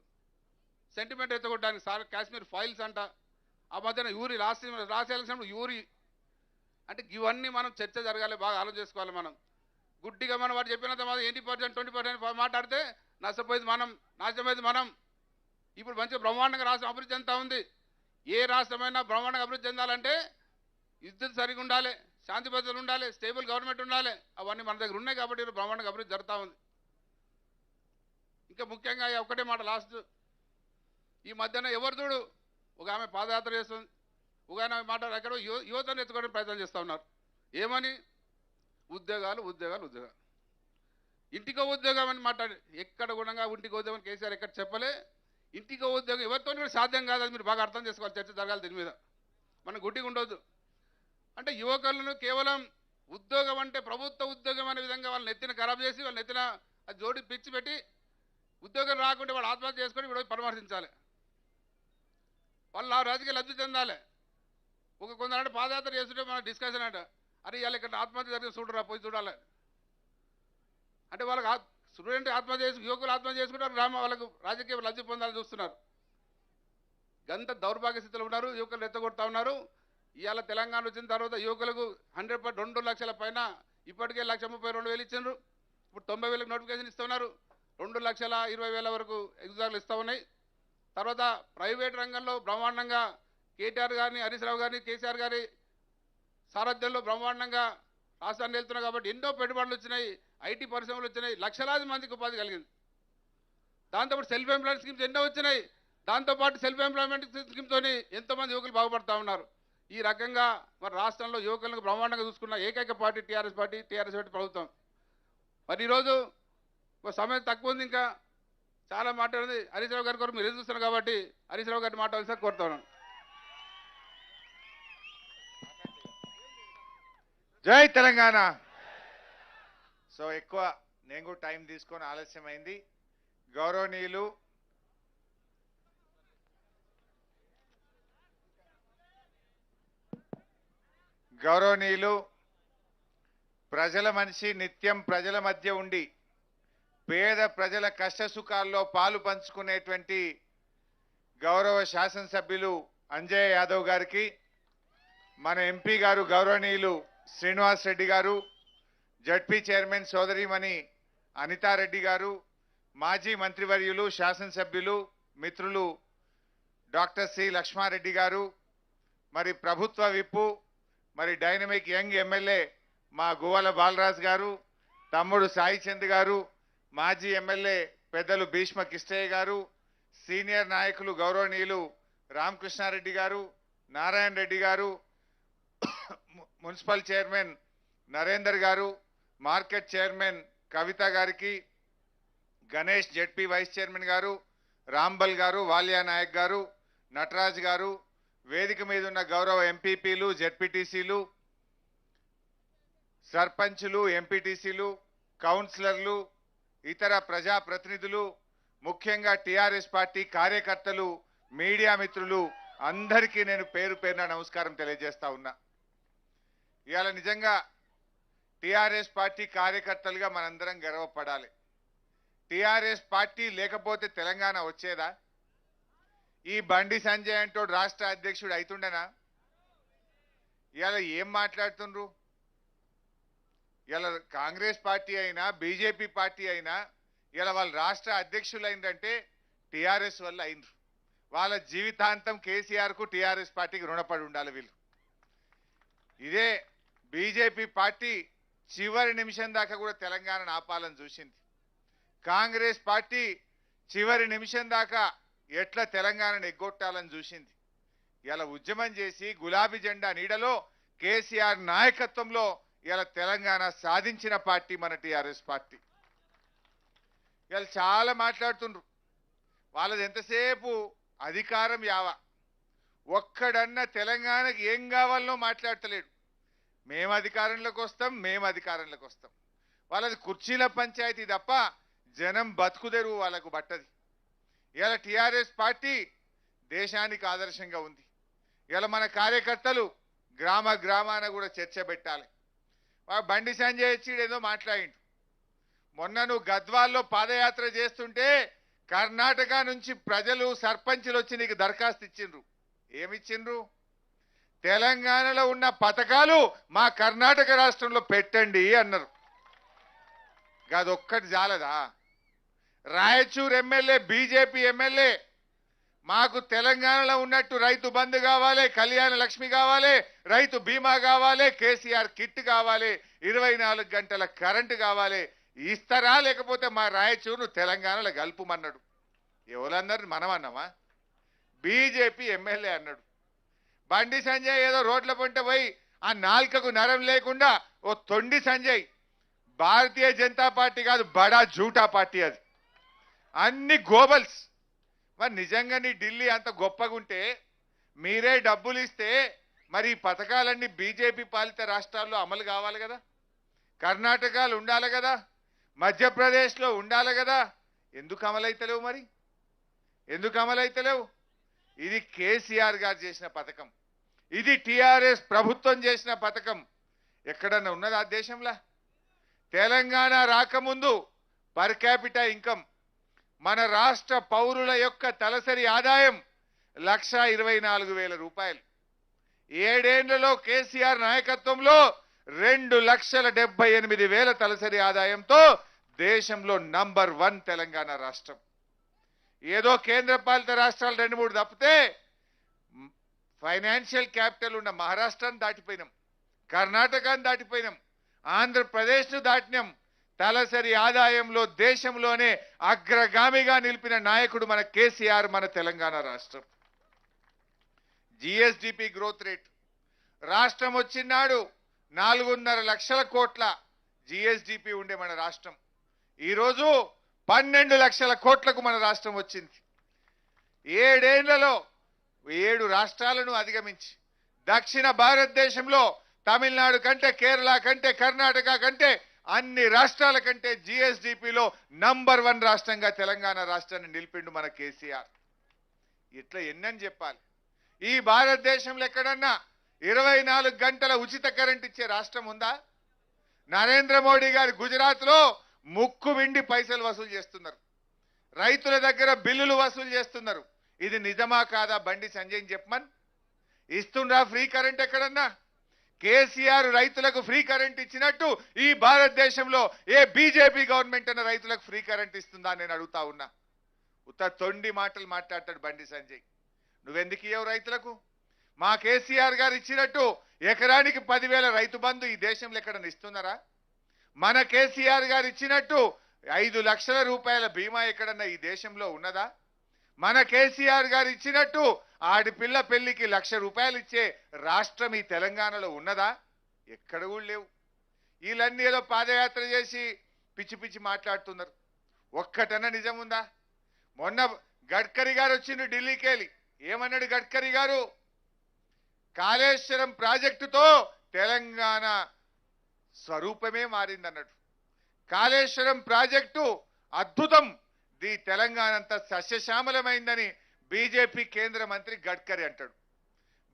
సెంటిమెంట్ ఎత్తగొట్టడానికి. సార్ కాశ్మీర్ ఫైల్స్ అంట, ఆ మధ్యన యూరి రాసి ఎలక్షన్ యూరి అంటే ఇవన్నీ మనం చర్చ జరగాలి, బాగా ఆలోచన చేసుకోవాలి. మనం గుడ్డిగా మనం వాడు చెప్పినంత మాత్రం 80% 20% మాట్లాడితే నష్టపోయేది మనం, నాశనమైంది మనం. ఇప్పుడు మంచిగా బ్రహ్మాండంగా రాష్ట్రం అభివృద్ధి చెందుతా ఉంది. ఏ రాష్ట్రమైనా బ్రహ్మాండంగా అభివృద్ధి చెందాలంటే విద్యుత్ సరిగా ఉండాలి, శాంతి భద్రతలు ఉండాలి, స్టేబుల్ గవర్నమెంట్ ఉండాలి. అవన్నీ మన దగ్గర ఉన్నాయి కాబట్టి బ్రహ్మాండంగా అభివృద్ధి జరుగుతూ ఉంది. ఇంకా ముఖ్యంగా ఒకటే మాట లాస్ట్, ఈ మధ్యన ఎవరు చూడు ఒక ఆమె పాదయాత్ర చేస్తుంది, ఒక ఆయన మాట ఎక్కడో యువతను ఎత్తుకోవడానికి ప్రయత్నం చేస్తూ ఉన్నారు. ఏమని? ఉద్యోగాలు ఉద్యోగాలు ఉద్యోగాలు. ఇంటికో ఉద్యోగం అని మాట్లాడి ఎక్కడ కూడా ఇంటికో ఉద్యోగం కేసీఆర్ ఎక్కడ చెప్పలే. ఇంటికో ఉద్యోగం ఎవరితో కూడా సాధ్యం కాదు. అది మీరు బాగా అర్థం చేసుకోవాలి. చర్చ జరగాలి దీని మీద. మనం గుడ్డిగా ఉండొద్దు. అంటే యువకులను కేవలం ఉద్యోగం అంటే ప్రభుత్వ ఉద్యోగం అనే విధంగా వాళ్ళని నెత్తిన ఖరాబ్ చేసి వాళ్ళని నెత్తిన అది జోడి పిచ్చి పెట్టి ఉద్యోగం రాకుంటే వాడు ఆత్మహత్య చేసుకొని వీడు పరామర్శించాలి. వాళ్ళు ఆ రాజకీయ లబ్ధి చెందాలి. కొందరంటే పాదయాత్ర చేస్తుంటే మన డిస్కషన్ అంట, అరే ఇవాళ ఇక్కడ ఆత్మహత్య జరిగి చూడరా పోయి చూడాలి అంటే వాళ్ళకి స్టూడెంట్ ఆత్మహత్య చేసి యువకులు ఆత్మహత్య చేసుకుంటారు. వాళ్ళకు రాజకీయ లబ్ధి పొందాలని చూస్తున్నారు. గంత దౌర్భాగ్య స్థితిలో ఉన్నారు. యువకులు రెచ్చగొడతా ఉన్నారు. ఇవాళ తెలంగాణ వచ్చిన తర్వాత యువకులకు 100% 2 లక్షల పైన ఇప్పటికే 1,32,000 ఇచ్చిండ్రు. ఇప్పుడు 90,000 నోటిఫికేషన్ ఇస్తున్నారు. 2,20,000 వరకు ఎగ్జామ్లు ఇస్తూ ఉన్నాయి. తర్వాత ప్రైవేట్ రంగంలో బ్రహ్మాండంగా కేటీఆర్ గారిని, హరీష్ రావు గారిని, కేసీఆర్ గారి సారథ్యంలో బ్రహ్మాండంగా రాష్ట్రాన్ని వెళ్తున్నాయి. కాబట్టి ఎన్నో పెట్టుబడులు వచ్చినాయి, ఐటీ పరిశ్రమలు వచ్చినాయి, లక్షలాది మందికి ఉపాధి కలిగింది. దాంతోపాటు సెల్ఫ్ ఎంప్లాయ్మెంట్ స్కీమ్స్ ఎన్నో వచ్చినాయి. దాంతోపాటు సెల్ఫ్ ఎంప్లాయ్మెంట్ స్కీమ్తో ఎంతోమంది యువకులు బాగుపడతా ఉన్నారు. ఈ రకంగా మరి రాష్ట్రంలో యువకులను బ్రహ్మాండంగా చూసుకున్న ఏకైక పార్టీ టీఆర్ఎస్ ప్రభుత్వం. మరి ఈరోజు సమయం తక్కువ ఉంది, ఇంకా చాలా మాట్లాడింది. హరీష్ రావు గారి కొరకు మీరు ఎదురు చూస్తున్నారు కాబట్టి హరీష్ రావు గారిని మాట్లాడాల్సి కోరుతున్నాను. జై తెలంగాణ. సో ఎక్కువ నేను కూడా టైం తీసుకొని ఆలస్యమైంది. గౌరవనీయులు ప్రజల మనిషి, నిత్యం ప్రజల మధ్య ఉండి పేద ప్రజల కష్ట సుఖాల్లో పాలు పంచుకునేటువంటి గౌరవ శాసనసభ్యులు అంజయ్య యాదవ్ గారికి, మన ఎంపీ గారు గౌరవనీయులు శ్రీనివాస్ రెడ్డి గారు, జడ్పీ చైర్మన్ సోదరిమణి అనితారెడ్డి గారు, మాజీ మంత్రివర్యులు శాసనసభ్యులు మిత్రులు డాక్టర్ సి లక్ష్మారెడ్డి గారు, మరి ప్రభుత్వ విప్పు, మరి డైనమిక్ యంగ్ ఎమ్మెల్యే మా గువ్వల బాలరాజ్ గారు, తమ్ముడు సాయి చంద్ గారు, మాజీ ఎమ్మెల్యే పెద్దలు భీష్మ కిష్టయ్య గారు, సీనియర్ నాయకులు గౌరవనీయులు రామకృష్ణారెడ్డి గారు, నారాయణ రెడ్డి గారు, మున్సిపల్ చైర్మన్ నరేందర్ గారు, మార్కెట్ చైర్మన్ కవిత గారికి, గణేష్ జడ్పీ వైస్ చైర్మన్ గారు, రాంబల్ గారు, వాలియా నాయక్ గారు, నటరాజ్ గారు, వేదిక మీద ఉన్న గౌరవ ఎంపీపీలు, జెడ్పీటీసీలు, సర్పంచులు, ఎంపీటీసీలు, కౌన్సిలర్లు, ఇతర ప్రజాప్రతినిధులు, ముఖ్యంగా టీఆర్ఎస్ పార్టీ కార్యకర్తలు, మీడియా మిత్రులు అందరికీ నేను పేరు పేరున నమస్కారం తెలియజేస్తా ఉన్నా. ఇవాళ నిజంగా టీఆర్ఎస్ పార్టీ కార్యకర్తలుగా మనందరం గర్వపడాలి. టీఆర్ఎస్ పార్టీ లేకపోతే తెలంగాణ వచ్చేదా? ఈ బండి సంజయ్ అంటోడు రాష్ట్ర అధ్యక్షుడు అవుతుండేనా? ఇవాళ ఏం మాట్లాడుతుండ్రు? ఇలా కాంగ్రెస్ పార్టీ అయినా బీజేపీ పార్టీ అయినా ఇలా వాళ్ళ రాష్ట్ర అధ్యక్షులు అయిందంటే టీఆర్ఎస్ వల్ల అయినరు. వాళ్ళ జీవితాంతం కేసీఆర్కు టీఆర్ఎస్ పార్టీకి రుణపడి ఉండాలి వీళ్ళు. ఇదే బీజేపీ పార్టీ చివరి నిమిషం దాకా కూడా తెలంగాణను ఆపాలని చూసింది. కాంగ్రెస్ పార్టీ చివరి నిమిషం దాకా ఎట్లా తెలంగాణను ఎగ్గొట్టాలని చూసింది. ఇలా ఉద్యమం చేసి గులాబీ జెండా నీడలో కేసీఆర్ నాయకత్వంలో ఇలా తెలంగాణ సాధించిన పార్టీ మన టీఆర్ఎస్ పార్టీ. ఇలా చాలా మాట్లాడుతుండ్రు. వాళ్ళది ఎంతసేపు అధికారం యావా, ఒక్కడన్నా తెలంగాణకి ఏం కావాలనో మాట్లాడతలేడు. మేము అధికారంలోకి వస్తాం. వాళ్ళది కుర్చీల పంచాయతీ తప్ప జనం బతుకుదెరువు వాళ్ళకు బట్టది. ఇలా టీఆర్ఎస్ పార్టీ దేశానికి ఆదర్శంగా ఉంది. ఇలా మన కార్యకర్తలు గ్రామాన కూడా చర్చ పెట్టాలి. బండి సంజయ్ వచ్చి ఏదో మాట్లాడిండు. మొన్న నువ్వు గద్వాల్లో పాదయాత్ర చేస్తుంటే కర్ణాటక నుంచి ప్రజలు, సర్పంచులు వచ్చి నీకు దరఖాస్తు ఇచ్చిండ్రు. ఏమిచ్చిండ్రు? తెలంగాణలో ఉన్న పథకాలు మా కర్ణాటక రాష్ట్రంలో పెట్టండి అన్నారు. గదొక్కటి చాలదా? రాయచూర్ ఎమ్మెల్యే, బీజేపీ ఎమ్మెల్యే, మాకు తెలంగాణలో ఉన్నట్టు రైతు బంధు కావాలి, కళ్యాణ లక్ష్మి కావాలి, రైతు బీమా కావాలి, కేసీఆర్ కిట్ కావాలి, 24 గంటల కరెంటు కావాలి. ఇస్తారా? లేకపోతే మా రాయచూరును తెలంగాణలో కలుపుమన్నాడు. ఎవరన్నారు? మనం అన్నామా? బీజేపీ ఎమ్మెల్యే అన్నాడు. బండి సంజయ్ ఏదో రోడ్ల పంట పోయి ఆ నాలుకకు నరం లేకుండా ఓ తొండి సంజయ్ భారతీయ జనతా పార్టీ కాదు, బడా జూటా పార్టీ అది. అన్ని గోబల్స్. మరి నిజంగా నీ ఢిల్లీ అంత గొప్పగుంటే మీరే డబ్బులు ఇస్తే మరి ఈ పథకాలన్నీ బీజేపీ పాలిత రాష్ట్రాల్లో అమలు కావాలి కదా, కర్ణాటకలో ఉండాలి కదా, మధ్యప్రదేశ్లో ఉండాలి కదా. ఎందుకు అమలైతలేవు? మరి ఎందుకు అమలైతలేవు? ఇది కేసీఆర్ గారు చేసిన పథకం, ఇది టిఆర్ఎస్ ప్రభుత్వం చేసిన పథకం. ఎక్కడన్నా ఉన్నది ఆ దేశంలో? తెలంగాణ రాకముందు పర్ క్యాపిటా ఇన్కమ్ మన రాష్ట్ర పౌరుల యొక్క తలసరి ఆదాయం 1,24,000 రూపాయలు. 7 ఏళ్లలో కేసీఆర్ నాయకత్వంలో 2,78,000 తలసరి ఆదాయంతో దేశంలో నంబర్ 1 తెలంగాణ రాష్ట్రం. ఏదో కేంద్ర పాలిత రాష్ట్రాలు 2-3 తప్పితే ఫైనాన్షియల్ క్యాపిటల్ ఉన్న మహారాష్ట్రాన్ని దాటిపోయినాం, కర్ణాటకను దాటిపోయినాం, ఆంధ్రప్రదేశ్ను దాటినాం. తలసరి ఆదాయంలో దేశంలోనే అగ్రగామిగా నిలిపిన నాయకుడు మన కేసీఆర్, మన తెలంగాణ రాష్ట్రం. జిఎస్డిపి గ్రోత్ రేట్ రాష్ట్రం వచ్చినాడు 4.5 లక్షల కోట్ల జిఎస్డిపి ఉండే మన రాష్ట్రం. ఈరోజు 12 లక్షల కోట్లకు మన రాష్ట్రం వచ్చింది. 7 ఏళ్లలో 7 రాష్ట్రాలను అధిగమించి దక్షిణ భారతదేశంలో తమిళనాడు కంటే, కేరళ కంటే, కర్ణాటక కంటే అన్ని రాష్ట్రాల కంటే జిఎస్డిపిలో నంబర్ 1 రాష్ట్రంగా తెలంగాణ రాష్ట్రాన్ని నిలిపిండు మన కేసీఆర్. ఇట్లా ఎన్నని చెప్పాలి? ఈ భారతదేశంలో ఎక్కడన్నా 24 గంటల ఉచిత కరెంట్ ఇచ్చే రాష్ట్రం ఉందా? నరేంద్ర మోడీ గారు గుజరాత్ లో ముక్కు విండి పైసలు వసూలు చేస్తున్నారు, రైతుల దగ్గర బిల్లులు వసూలు చేస్తున్నారు. ఇది నిజమా కాదా? బండి సంజయ్ చెప్పమన్. ఇస్తుండ్రా ఫ్రీ కరెంట్ ఎక్కడన్నా? కేసీఆర్ రైతులకు ఫ్రీ కరెంట్ ఇచ్చినట్టు ఈ భారతదేశంలో ఏ బీజేపీ గవర్నమెంట్ అన్న రైతులకు ఫ్రీ కరెంట్ ఇస్తుందా నేను అడుగుతా ఉన్నా. ఉత్త తొండి మాటలు మాట్లాడతాడు బండి సంజయ్. నువ్వెందుకు ఇవ్వవు రైతులకు? మా కేసీఆర్ గారు ఇచ్చినట్టు ఎకరానికి 10,000 రైతు బంధు ఈ దేశంలో ఎక్కడన్నా ఇస్తున్నారా? మన కేసీఆర్ గారు ఇచ్చినట్టు 5 లక్షల రూపాయల బీమా ఎక్కడన్నా ఈ దేశంలో ఉన్నదా? మన కేసీఆర్ గారు ఇచ్చినట్టు ఆడపిల్ల పెళ్లికి 1,00,000 రూపాయలు ఇచ్చే రాష్ట్రం ఈ తెలంగాణలో ఉన్నదా? ఎక్కడ కూడా లేవు. వీళ్ళన్నీ ఏదో పాదయాత్ర చేసి పిచ్చి పిచ్చి మాట్లాడుతున్నారు. ఒక్కటన్నా నిజం ఉందా? మొన్న గడ్కరీ గారు వచ్చిండు ఢిల్లీకి వెళ్ళి. ఏమన్నాడు గడ్కరీ గారు? కాళేశ్వరం ప్రాజెక్టుతో తెలంగాణ స్వరూపమే మారిందన్నాడు. కాళేశ్వరం ప్రాజెక్టు అద్భుతం, ది తెలంగాణ అంతా సస్యశ్యామలమైందని బీజేపీ కేంద్ర మంత్రి గడ్కరీ అంటాడు.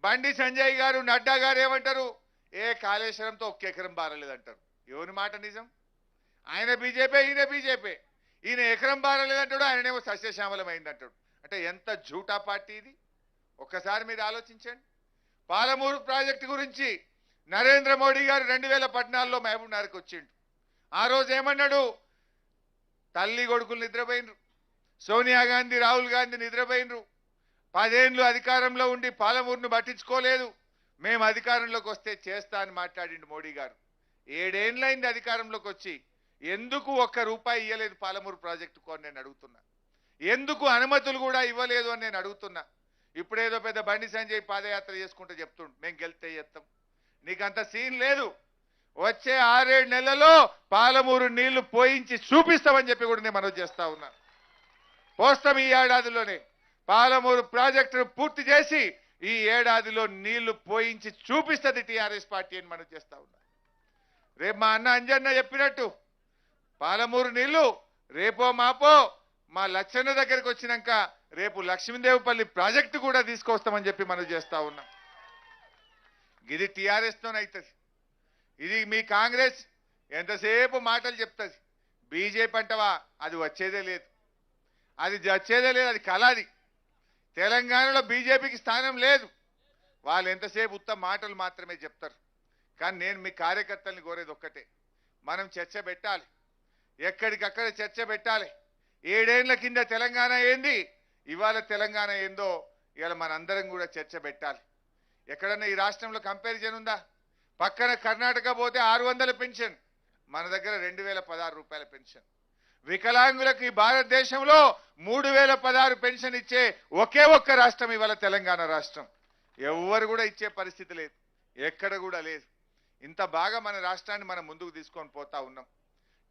బండి సంజయ్ గారు, నడ్డా గారు ఏమంటారు? ఏ కాళేశ్వరంతో 1 ఎకరం బారలేదంటారు. ఎవరి మాట నిజం? ఆయన బీజేపీ, ఈయన బీజేపీ. ఈయన ఎకరం బారలేదంటాడు, ఆయననేమో సస్యశ్యామలమైందంటాడు. అంటే ఎంత జూటా పార్టీ ఇది? ఒక్కసారి మీరు ఆలోచించండి. పాలమూరు ప్రాజెక్టు గురించి నరేంద్ర మోడీ గారు 2014లో మహబూబ్ నగర్కి వచ్చిండు. ఆ రోజు ఏమన్నాడు? తల్లి కొడుకులు నిద్రపోయినరు, సోనియా గాంధీ, రాహుల్ గాంధీ నిద్రపోయినరు. 10 ఏళ్ళు అధికారంలో ఉండి పాలమూరును పట్టించుకోలేదు. మేము అధికారంలోకి వస్తే చేస్తా అని మాట్లాడిండు మోడీ గారు. 7 ఏళ్ళైంది అధికారంలోకి వచ్చి. ఎందుకు ₹1 ఇవ్వలేదు పాలమూరు ప్రాజెక్టుకు అని నేను అడుగుతున్నా. ఎందుకు అనుమతులు కూడా ఇవ్వలేదు అని నేను అడుగుతున్నా. ఇప్పుడేదో పెద్ద బండి సంజయ్ పాదయాత్ర చేసుకుంటూ చెప్తుండు మేము గెలిస్తే చేస్తాం. నీకంత సీన్ లేదు. వచ్చే 6-7 నెలల్లో పాలమూరు నీళ్లు పోయించి చూపిస్తామని చెప్పి కూడా నేను మనవి చేస్తా ఉన్నా. పోస్తాం ఈ ఏడాదిలోనే. పాలమూరు ప్రాజెక్టును పూర్తి చేసి ఈ ఏడాదిలో నీళ్లు పోయించి చూపిస్తుంది టీఆర్ఎస్ పార్టీ అని మనవి చేస్తా ఉన్నా. రేపు మా అన్న అంజన్న చెప్పినట్టు పాలమూరు నీళ్లు రేపో మాపో మా లచ్చన్న దగ్గరికి వచ్చినాక రేపు లక్ష్మీదేవిపల్లి ప్రాజెక్టు కూడా తీసుకొస్తామని చెప్పి మనం చేస్తా ఉన్నాం. ఇది టీఆర్ఎస్తోనవుతుంది. ఇది మీ కాంగ్రెస్ ఎంతసేపు మాటలు చెప్తుంది. బీజేపీ అంటవా? అది వచ్చేదే లేదు, అది వచ్చేదే లేదు, అది కలాది. తెలంగాణలో బీజేపీకి స్థానం లేదు. వాళ్ళు ఎంతసేపు ఉత్తమ మాటలు మాత్రమే చెప్తారు. కానీ నేను మీ కార్యకర్తల్ని కోరేది ఒక్కటే, మనం చర్చ పెట్టాలి, ఎక్కడికక్కడ చర్చ పెట్టాలి. 7 ఏళ్ల కింద తెలంగాణ ఏంది, ఇవాళ తెలంగాణ ఏందో ఇవాళ మనందరం కూడా చర్చ పెట్టాలి. ఎక్కడన్నా ఈ రాష్ట్రంలో కంపారిజన్ ఉందా? పక్కన కర్ణాటక పోతే 600 పెన్షన్, మన దగ్గర 2016 రూపాయల పెన్షన్. వికలాంగులకు ఈ భారతదేశంలో 3016 పెన్షన్ ఇచ్చే ఒకే ఒక్క రాష్ట్రం ఇవాళ తెలంగాణ రాష్ట్రం. ఎవ్వరు కూడా ఇచ్చే పరిస్థితి లేదు, ఎక్కడ కూడా లేదు. ఇంత బాగా మన రాష్ట్రాన్ని మనం ముందుకు తీసుకొని పోతా ఉన్నాం.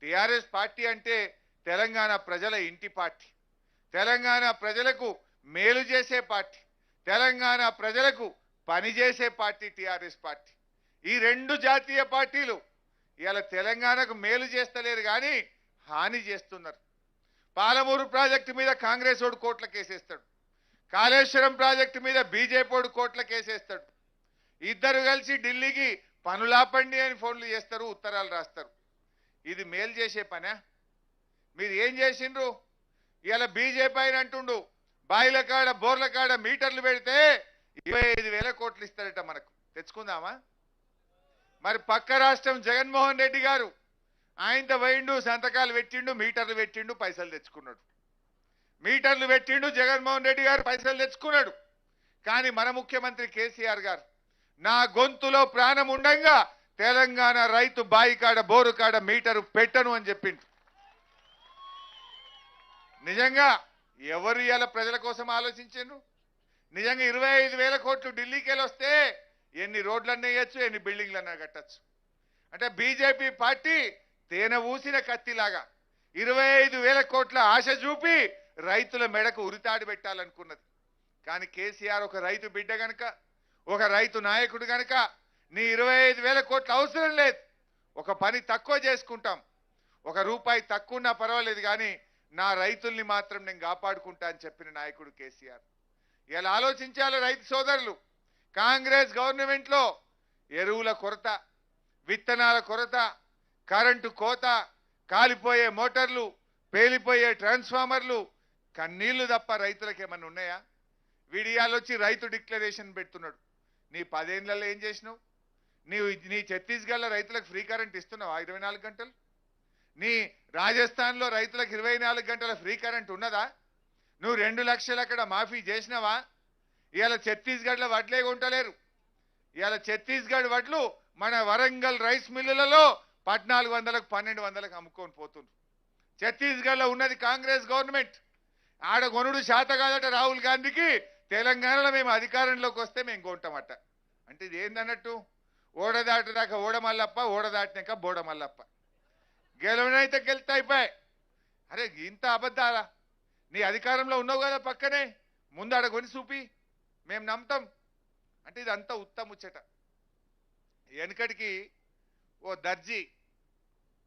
టిఆర్ఎస్ పార్టీ అంటే తెలంగాణ ప్రజల ఇంటి పార్టీ, తెలంగాణ ప్రజలకు మేలు చేసే పార్టీ, తెలంగాణ ప్రజలకు పనిచేసే పార్టీ టిఆర్ఎస్ పార్టీ. ఈ రెండు జాతీయ పార్టీలు ఇవాళ తెలంగాణకు మేలు చేస్తలేరు కానీ హాని చేస్తున్నారు. పాలమూరు ప్రాజెక్టు మీద కాంగ్రెస్ ఓడు కోట్ల కేసేస్తాడు, కాళేశ్వరం ప్రాజెక్టు మీద బీజేపీ ఓడు కోట్ల కేసేస్తాడు. ఇద్దరు కలిసి ఢిల్లీకి పనులాపండి అని ఫోన్లు చేస్తారు, ఉత్తరాలు రాస్తారు. ఇది మేలు చేసే పనా? మీరు ఏం చేసిండ్రు? ఇలా బీజేపీ ఆయన అంటుండు బాయిల కాడ బోర్ల కాడ మీటర్లు పెడితే 25,000 కోట్లు ఇస్తారట. మనకు తెచ్చుకుందామా? మరి పక్క రాష్ట్రం జగన్మోహన్ రెడ్డి గారు ఆయనతో పోయిండు, సంతకాలు పెట్టిండు, మీటర్లు పెట్టిండు, పైసలు తెచ్చుకున్నాడు. మీటర్లు పెట్టిండు జగన్మోహన్ రెడ్డి గారు, పైసలు తెచ్చుకున్నాడు. కానీ మన ముఖ్యమంత్రి కేసీఆర్ గారు నా గొంతులో ప్రాణం ఉండంగా తెలంగాణ రైతు బాయి కాడ బోరు కాడ మీటరు పెట్టను అని చెప్పిండు. నిజంగా ఎవరు ఇవాళ ప్రజల కోసం ఆలోచించారు? నిజంగా 25,000 కోట్లు ఢిల్లీకి వెళ్ళి వస్తే ఎన్ని రోడ్లన్నా వేయచ్చు, ఎన్ని బిల్డింగ్లన్నా కట్టచ్చు. అంటే బీజేపీ పార్టీ తేనె ఊసిన కత్తిలాగా 25,000 కోట్ల ఆశ చూపి రైతుల మెడకు ఉరితాడు పెట్టాలనుకున్నది. కానీ కేసీఆర్ ఒక రైతు బిడ్డ గనక, ఒక రైతు నాయకుడు గనక నీ 25,000 కోట్లు అవసరం లేదు, ఒక పని తక్కువ చేసుకుంటాం, ఒక రూపాయి తక్కువ ఉన్నా పర్వాలేదు కానీ నా రైతుల్ని మాత్రం నేను కాపాడుకుంటా అని చెప్పిన నాయకుడు కేసీఆర్. ఇలా ఆలోచించాలి రైతు సోదరులు. కాంగ్రెస్ గవర్నమెంట్లో ఎరువుల కొరత, విత్తనాల కొరత, కరెంటు కోత, కాలిపోయే మోటార్లు, పేలిపోయే ట్రాన్స్ఫార్మర్లు, కన్నీళ్లు తప్ప రైతులకు ఏమన్నా ఉన్నాయా? వీడియాలొచ్చి రైతు డిక్లరేషన్ పెడుతున్నాడు. నీ 10 ఏళ్లలో ఏం చేసినావు? నీ ఛత్తీస్గఢ్లో రైతులకు ఫ్రీ కరెంట్ ఇస్తున్నావా 24 గంటలు? నీ రాజస్థాన్లో రైతులకు 24 గంటల ఫ్రీ కరెంట్ ఉన్నదా? నువ్వు 2 లక్షలు అక్కడ మాఫీ చేసినావా? ఇవాళ ఛత్తీస్గఢ్లో వడ్లే కొంటలేరు. ఇవాళ ఛత్తీస్గఢ్ వడ్లు మన వరంగల్ రైస్ మిల్లులలో 1400కు 1200కు అమ్ముకొని పోతున్నారు. ఛత్తీస్గఢ్లో ఉన్నది కాంగ్రెస్ గవర్నమెంట్. ఆడ కొనుడు శాత కాదట రాహుల్ గాంధీకి. తెలంగాణలో మేము అధికారంలోకి వస్తే మేము కొంటామట. అంటే ఇది ఏందన్నట్టు? ఓడదాటదాకా ఓడమల్లప్ప, ఓడదాటినాక బోడమల్లప్ప. గెలవనైతే గెలితే అయిపోయాయి. అరే ఇంత అబద్ధాలా? నీ అధికారంలో ఉన్నావు కదా పక్కనే, ముందు ఆడ కొని చూపి మేము నమ్ముతాం అంటే ఇది అంతా ఉత్తముచ్చట. వెనకటికి ఓ దర్జీ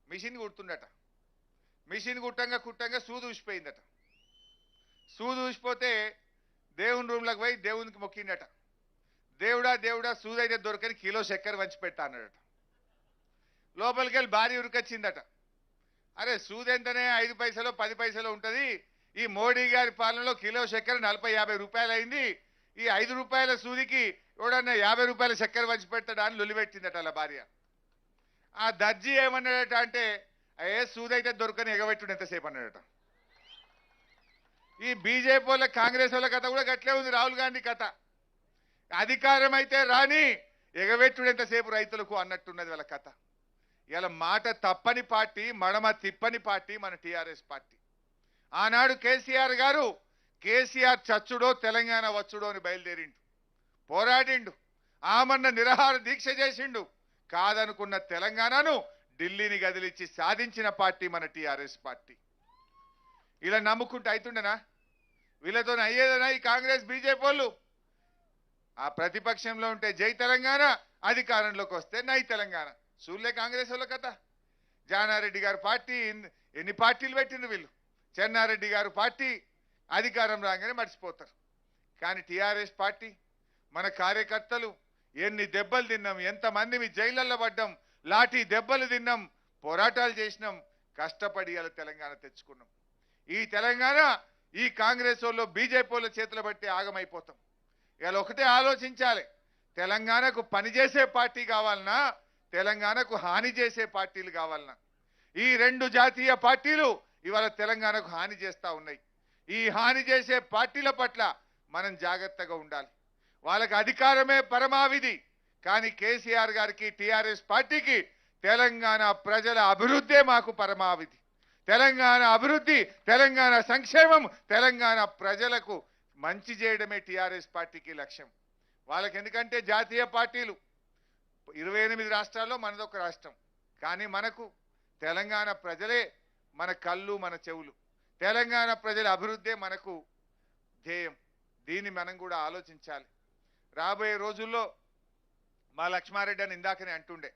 మిషన్ కుడుతుండట. మిషన్ కుట్టంగా సూది ఊసిపోయిందట. సూది ఊసిపోతే దేవుని రూమ్లోకి పోయి దేవునికి మొక్కిండట. దేవుడా సూది అయితే దొరకని కిలో చక్కెర వంచి పెట్టా అన్నాడట. లోపలికి వెళ్ళి భార్య ఉరికొచ్చిందట. అరే సూది ఎంతనే 5 పైసలు 10 పైసలు ఉంటుంది. ఈ మోడీ గారి పాలనలో కిలో చక్కెర 40-50 రూపాయలు అయింది. ఈ 5 రూపాయల సూదికి ఎవడన్నా 50 రూపాయల చక్కెర వంచి పెడతాడా అని లొలిపెట్టిందట అలా భార్య. ఆ దర్జీ ఏమన్నాడట అంటే ఏ సూది అయితే దొరకని ఎగబెట్టుడు ఎంతసేపు అన్నాడట. ఈ బీజేపీ వాళ్ళ కాంగ్రెస్ వాళ్ళ కథ కూడా గట్లే ఉంది. రాహుల్ గాంధీ కథ అధికారం అయితే రాని ఎగబెట్టుడు ఎంతసేపు రైతులకు అన్నట్టున్నది వాళ్ళ కథ. ఇలా మాట తప్పని పార్టీ, మడమ తిప్పని పార్టీ మన టీఆర్ఎస్ పార్టీ. ఆనాడు కేసీఆర్ చచ్చుడో తెలంగాణ వచ్చుడో అని బయలుదేరిండు, పోరాడిండు, ఆమన్న నిరాహార దీక్ష చేసిండు. కాదనుకున్న తెలంగాణను ఢిల్లీని గదిలిచ్చి సాధించిన పార్టీ మన టీఆర్ఎస్ పార్టీ. ఇలా నమ్ముకుంటూ అవుతుండేనా? వీళ్ళతో అయ్యేదనా ఈ కాంగ్రెస్ బీజేపీ వాళ్ళు? ఆ ప్రతిపక్షంలో ఉంటే జై తెలంగాణ, అధికారంలోకి వస్తే నై తెలంగాణ. సూర్లే కాంగ్రెస్ వాళ్ళ కథ. జానారెడ్డి గారు పార్టీ ఎన్ని పార్టీలు పెట్టిండ్రు వీళ్ళు. చెన్నారెడ్డి గారు పార్టీ అధికారం రాగానే మర్చిపోతారు. కానీ టీఆర్ఎస్ పార్టీ మన కార్యకర్తలు ఎన్ని దెబ్బలు తిన్నాం, ఎంతమంది మీ జైళ్ళల్లో పడ్డాం, లాఠీ దెబ్బలు తిన్నాం, పోరాటాలు చేసినాం, కష్టపడి ఇలా తెలంగాణ తెచ్చుకున్నాం. ఈ తెలంగాణ ఈ కాంగ్రెస్ వాళ్ళు బీజేపీ వాళ్ళ చేతులు బట్టి ఆగమైపోతాం. ఇలా ఒకటే ఆలోచించాలి, తెలంగాణకు పనిచేసే పార్టీ కావాలన్నా తెలంగాణకు హాని చేసే పార్టీలు కావాలన్నా? ఈ 2 జాతీయ పార్టీలు ఇవాళ తెలంగాణకు హాని చేస్తూ ఉన్నాయి. ఈ హాని చేసే పార్టీల పట్ల మనం జాగ్రత్తగా ఉండాలి. వాళ్ళకి అధికారమే పరమావిధి. కానీ కేసీఆర్ గారికి టీఆర్ఎస్ పార్టీకి తెలంగాణ ప్రజల అభివృద్ధే మాకు పరమావిధి. తెలంగాణ అభివృద్ధి, తెలంగాణ సంక్షేమం, తెలంగాణ ప్రజలకు మంచి చేయడమే టీఆర్ఎస్ పార్టీకి లక్ష్యం. వాళ్ళకి ఎందుకంటే జాతీయ పార్టీలు 28 రాష్ట్రాల్లో మనదొక రాష్ట్రం. కానీ మనకు తెలంగాణ ప్రజలే మన కళ్ళు మన చెవులు, తెలంగాణ ప్రజల అభివృద్ధే మనకు ధ్యేయం. దీన్ని మనం కూడా ఆలోచించాలి. రాబోయే రోజుల్లో మా లక్ష్మారెడ్డి అని ఇందాకనే అంటుండే,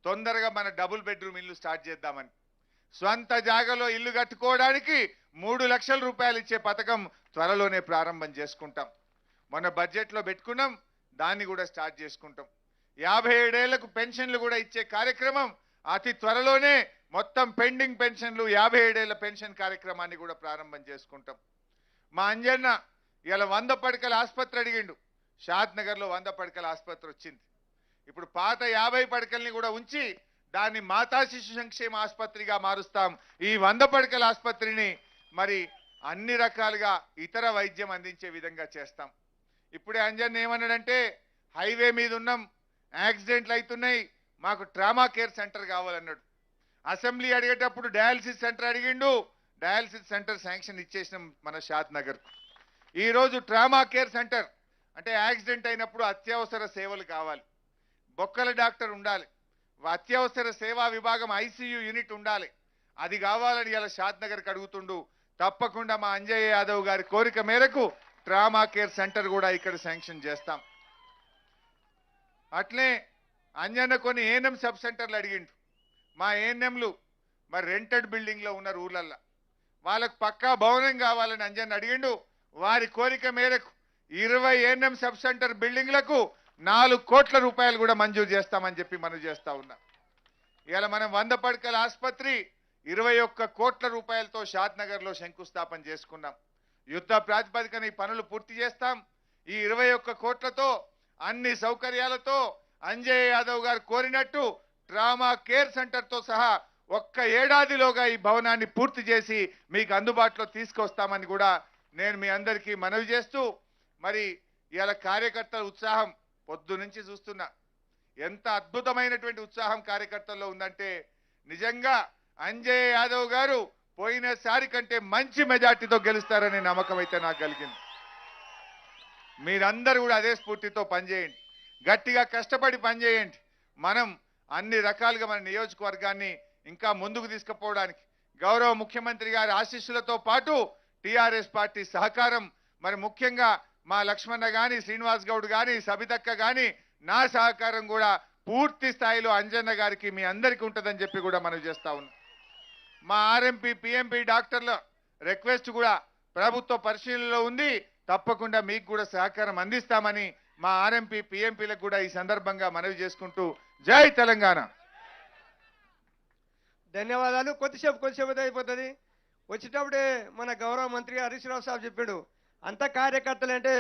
తొందరగా మన డబుల్ బెడ్రూమ్ ఇల్లు స్టార్ట్ చేద్దామని. స్వంత జాగాలో ఇల్లు కట్టుకోవడానికి 3 లక్షల రూపాయలు ఇచ్చే పథకం త్వరలోనే ప్రారంభం చేసుకుంటాం. మొన్న బడ్జెట్లో పెట్టుకున్నాం, దాన్ని కూడా స్టార్ట్ చేసుకుంటాం. 57 ఏళ్లకు పెన్షన్లు కూడా ఇచ్చే కార్యక్రమం అతి త్వరలోనే, మొత్తం పెండింగ్ పెన్షన్లు 57 ఏళ్ల పెన్షన్ కార్యక్రమాన్ని కూడా ప్రారంభం చేసుకుంటాం. మా అంజన్న ఇలా 100 పడకల ఆసుపత్రి అడిగిండు. షాద్ నగర్లో 100 పడకల ఆసుపత్రి వచ్చింది. ఇప్పుడు పాత 50 పడకల్ని కూడా ఉంచి దాన్ని మాతా శిశు సంక్షేమ ఆసుపత్రిగా మారుస్తాం. ఈ 100 పడకల ఆసుపత్రిని మరి అన్ని రకాలుగా ఇతర వైద్యం అందించే విధంగా చేస్తాం. ఇప్పుడే అంజన్ ఏమన్నాడంటే, హైవే మీద ఉన్నాం, యాక్సిడెంట్లు అవుతున్నాయి, మాకు ట్రామా కేర్ సెంటర్ కావాలన్నాడు. అసెంబ్లీ అడిగేటప్పుడు డయాలసిస్ సెంటర్ అడిగిండు. డయాలసిస్ సెంటర్ శాంక్షన్ ఇచ్చేసినాం మన షాద్ నగర్. ఈరోజు ట్రామా కేర్ సెంటర్ అంటే యాక్సిడెంట్ అయినప్పుడు అత్యవసర సేవలు కావాలి, బొక్కల డాక్టర్ ఉండాలి, అత్యవసర సేవా విభాగం ఐసీయూ యూనిట్ ఉండాలి. అది కావాలని ఇలా షాద్ నగర్కి అడుగుతుండు. తప్పకుండా మా అంజయ్య యాదవ్ గారి కోరిక మేరకు ట్రామా కేర్ సెంటర్ కూడా ఇక్కడ శాంక్షన్ చేస్తాం. అట్లే అంజన్న కొన్ని ఏఎన్ఎం సబ్ సెంటర్లు అడిగిండు. మా ఏఎన్ఎంలు మరి రెంటెడ్ బిల్డింగ్లో ఉన్నారు ఊర్లల్లో, వాళ్ళకు పక్కా భవనం కావాలని అంజన్న అడిగిండు. వారి కోరిక మేరకు 20 ఏఎన్ఎం సబ్ సెంటర్ బిల్డింగ్లకు 4 కోట్ల రూపాయలు కూడా మంజూరు చేస్తామని చెప్పి మనం చేస్తా ఉన్నాం. ఇవాళ మనం 100 పడకల ఆసుపత్రి 21 కోట్ల రూపాయలతో షాద్ నగర్లో శంకుస్థాపన చేసుకున్నాం. యుద్ధ ప్రాతిపదికన ఈ పనులు పూర్తి చేస్తాం. ఈ 21 కోట్లతో అన్ని సౌకర్యాలతో అంజయ్ యాదవ్ గారు కోరినట్టు ట్రామా కేర్ సెంటర్తో సహా ఒక్క ఏడాదిలోగా ఈ భవనాన్ని పూర్తి చేసి మీకు అందుబాటులో తీసుకొస్తామని కూడా నేను మీ అందరికీ మనవి చేస్తూ, మరి ఇవాళ కార్యకర్తల ఉత్సాహం పొద్దు నుంచి చూస్తున్నా, ఎంత అద్భుతమైనటువంటి ఉత్సాహం కార్యకర్తల్లో ఉందంటే, నిజంగా అంజయ్ యాదవ్ గారు పోయినసారి కంటే మంచి మెజార్టీతో గెలుస్తారనే నమ్మకం అయితే నాకు కలిగింది. మీరందరూ కూడా అదే స్ఫూర్తితో పనిచేయండి, గట్టిగా కష్టపడి పనిచేయండి. మనం అన్ని రకాలుగా మన నియోజకవర్గాన్ని ఇంకా ముందుకు తీసుకుపోవడానికి గౌరవ ముఖ్యమంత్రి గారి ఆశీస్సులతో పాటు టీఆర్ఎస్ పార్టీ సహకారం, మరి ముఖ్యంగా మా లక్ష్మణ గాని, శ్రీనివాస్ గౌడ్ గాని, సబితక్క గాని, నా సహకారం కూడా పూర్తి స్థాయిలో అంజన్న గారికి మీ అందరికీ ఉంటుందని చెప్పి కూడా మనం చేస్తా ఉన్నాం. మా ఆర్ఎంపీ పిఎంపీ డాక్టర్ల రిక్వెస్ట్ కూడా ప్రభుత్వ పరిశీలనలో ఉంది. తప్పకుండా మీకు కూడా సహకారం అందిస్తామని మా ఆర్ఎంపీ పిఎంపీలకు కూడా ఈ సందర్భంగా మనవి చేసుకుంటూ, జై తెలంగాణ. ధన్యవాదాలు. కొద్దిసేపు అయిపోతుంది. వచ్చేటప్పుడే మన గౌరవ మంత్రి హరీష్ రావు సాబ్ చెప్పాడు, అంత కార్యకర్తలు అంటే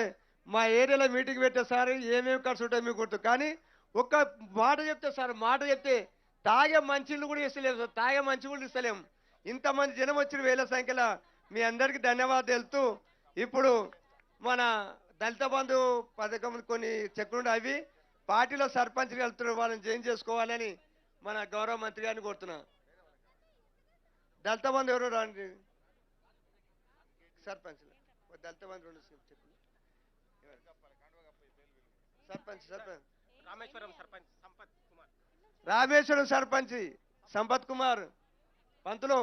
మా ఏరియాలో మీటింగ్ పెట్టే సార్ ఏమేమి ఖర్చు ఉంటాయి మీకు గుర్తు, కానీ ఒక్క మాట చెప్తే సార్, మాట చెప్తే తాగే మంచిళ్ళు కూడా ఇస్తలేము సార్, తాగే మంచి కూడా ఇస్తలేము. ఇంతమంది జనం వచ్చిన వేల సంఖ్యలో మీ అందరికీ ధన్యవాదాలు తెలుపుతూ, ఇప్పుడు మన దళిత బంధు పథకం కొన్ని చెక్కులు అవి పార్టీలో సర్పంచ్గా వెళ్తున్నారు, వాళ్ళని జాయిన్ చేసుకోవాలని మన గౌరవ మంత్రి గారిని కోరుతున్నా. దళిత బంధు ఎవరు రాండి సర్పంచ్, దళిత బంధు 2 చెప్పులు. సర్పంచ్ రామేశ్వరం సర్పంచ్ సంపత్ కుమార్ పంతులు.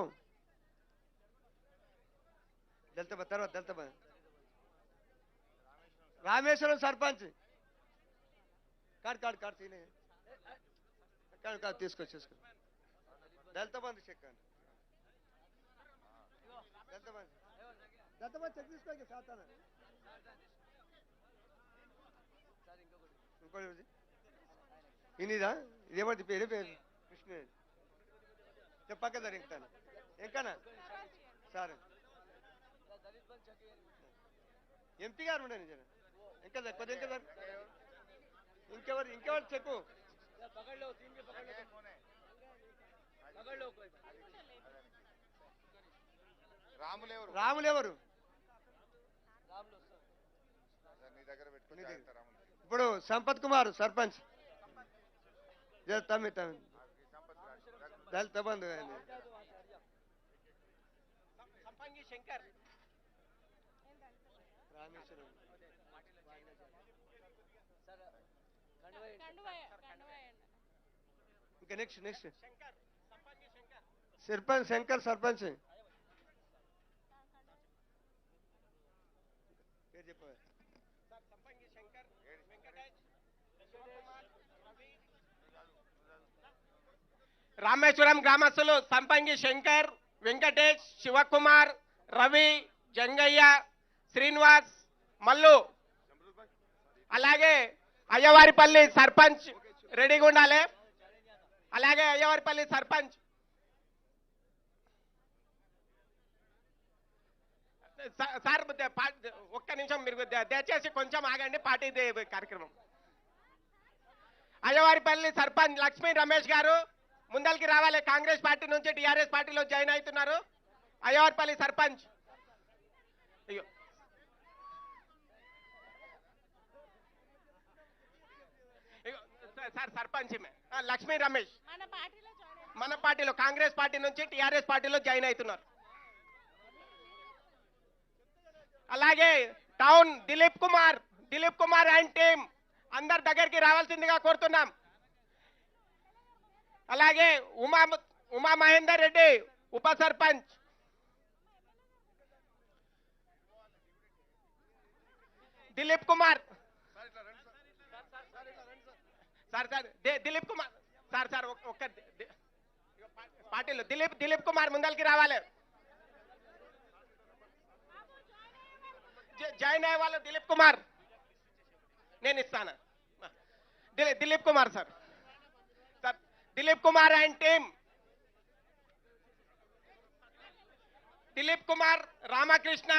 దళిత బంధు తర్వాత దళిత బంధు రామేశ్వరం సర్పంచ్ కార్డు తీసుకొచ్చి దళిత బంధు చెక్ అండి. దళిత బంధు చెక్ తీసుకోండి సాతాన. ఇంకోటి ఇనిదా ఇదేమంటే పేరు కృష్ణ చెప్పాక సార్ ఇంకానా సార్ ఎంపీ గారు ఉండే నిజంగా ఇంకా కొద్ది ఇంకా సార్ ఇంకెవరు చెప్పు. రాములు ఎవరు ఇప్పుడు? సంపత్ కుమార్ సర్పంచ్ తమ్మి దళిత బంధు రామేశ్వరం. ఇంకా నెక్స్ట్ సర్పంచ్ శంకర్ సర్పంచ్ రామేశ్వరం గ్రామస్తులు సంపంగి శంకర్, వెంకటేష్, శివకుమార్, రవి, జంగయ్య, శ్రీనివాస్, మల్లు, అలాగే అయ్యవారిపల్లి సర్పంచ్ రెడీగా ఉండాలి. అలాగే అయ్యవారిపల్లి సర్పంచ్ సార్ ఒక్క నిమిషం మీరు దయచేసి కొంచెం ఆగండి. పార్టీ కార్యక్రమం. అయ్యవారిపల్లి సర్పంచ్ లక్ష్మీ రమేష్ గారు ముందరికి రావాలి. కాంగ్రెస్ పార్టీ నుంచి టీఆర్ఎస్ పార్టీలో జాయిన్ అవుతున్నారు. అయ్యవారిపల్లి సర్పంచ్. అయ్యో సార్ సర్పంచ్ లక్ష్మీ రమేష్ మన పార్టీలో కాంగ్రెస్ పార్టీ నుంచి టీఆర్ఎస్ పార్టీలో జాయిన్ అవుతున్నారు. అలాగే town Dilip Kumar and team అందరి దగ్గరికి రావాల్సిందిగా కోరుతున్నాం. అలాగే ఉమా మహేందర్ రెడ్డి ఉప సర్పంచ్, దిలీప్ కుమార్ సార్ దిలీప్ కుమార్ సార్ ఒక్క పార్టీలో దిలీప్ కుమార్ ముందరికి రావాలి. జాయిన్ అయ్యే వాళ్ళు దిలీప్ కుమార్ నేను ఇస్తాను. Dilip Kumar sir Dilip Kumar and team Dilip Kumar, Ramakrishna,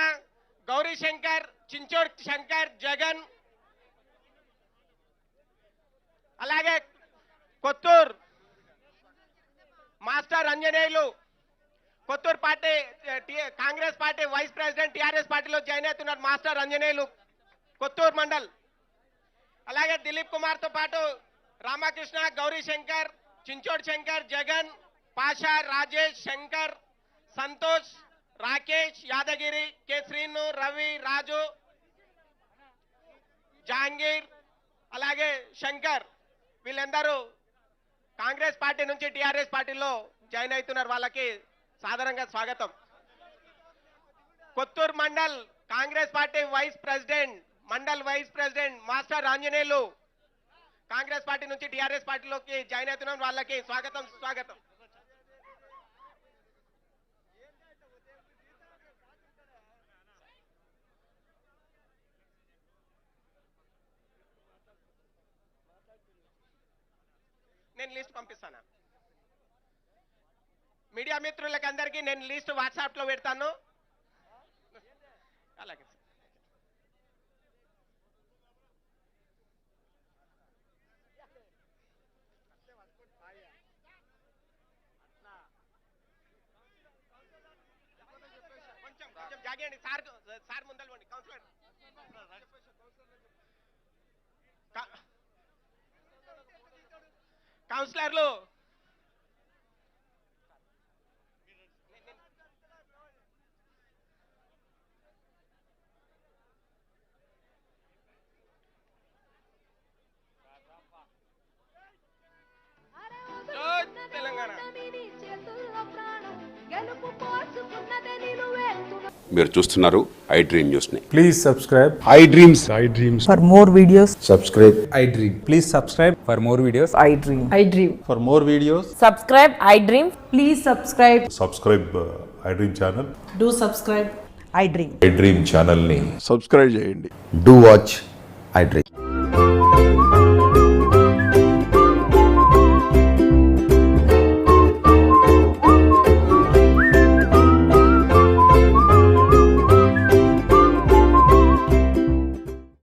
Gauri Shankar, Chinchod Shankar, Jagan, అలాగే Kothur master Anjaneyulu Kothur party Congress party vice president TRS పార్టీలో జాయిన్ అవుతున్నారు. మాస్టర్ అంజనేయులు కొత్తూరు మండల్. అలాగే దిలీప్ కుమార్ తో పాటు రామకృష్ణ, గౌరీ శంకర్, చించోడ్ శంకర్, జగన్, పాషా, రాజేష్, శంకర్, సంతోష్, రాకేష్, యాదగిరి, కె శ్రీను, రవి, రాజు, జహాంగీర్, అలాగే శంకర్ వీళ్ళందరూ కాంగ్రెస్ పార్టీ నుంచి టీఆర్ఎస్ పార్టీలో జాయిన్ అవుతున్నారు. వాళ్ళకి సాధారణంగా స్వాగతం. Kothur mandal Congress party mandal vice president master Anjaneyulu Congress party నుంచి టీఆర్ఎస్ పార్టీలోకి జాయిన్ అవుతున్నారు. వాళ్ళకి స్వాగతం. నేను లిస్ట్ పంపిస్తాను. మీడియా మిత్రులకి అందరికీ నేను లిస్ట్ వాట్సాప్ లో పెడతాను. అలాగే కొంచెం జాగండి సార్ ముందలవండి. కౌన్సిలర్లు మీరు చూస్తున్నారు ఐ డ్రీమ్ న్యూస్ ని. Please subscribe I dreams. for more videos. Subscribe I dream. Please subscribe for more videos. I dream. For more videos, Subscribe I dream. Please subscribe. Subscribe I dream channel. Do subscribe I dream. I dream channel ని subscribe చేయండి. Do watch I dream.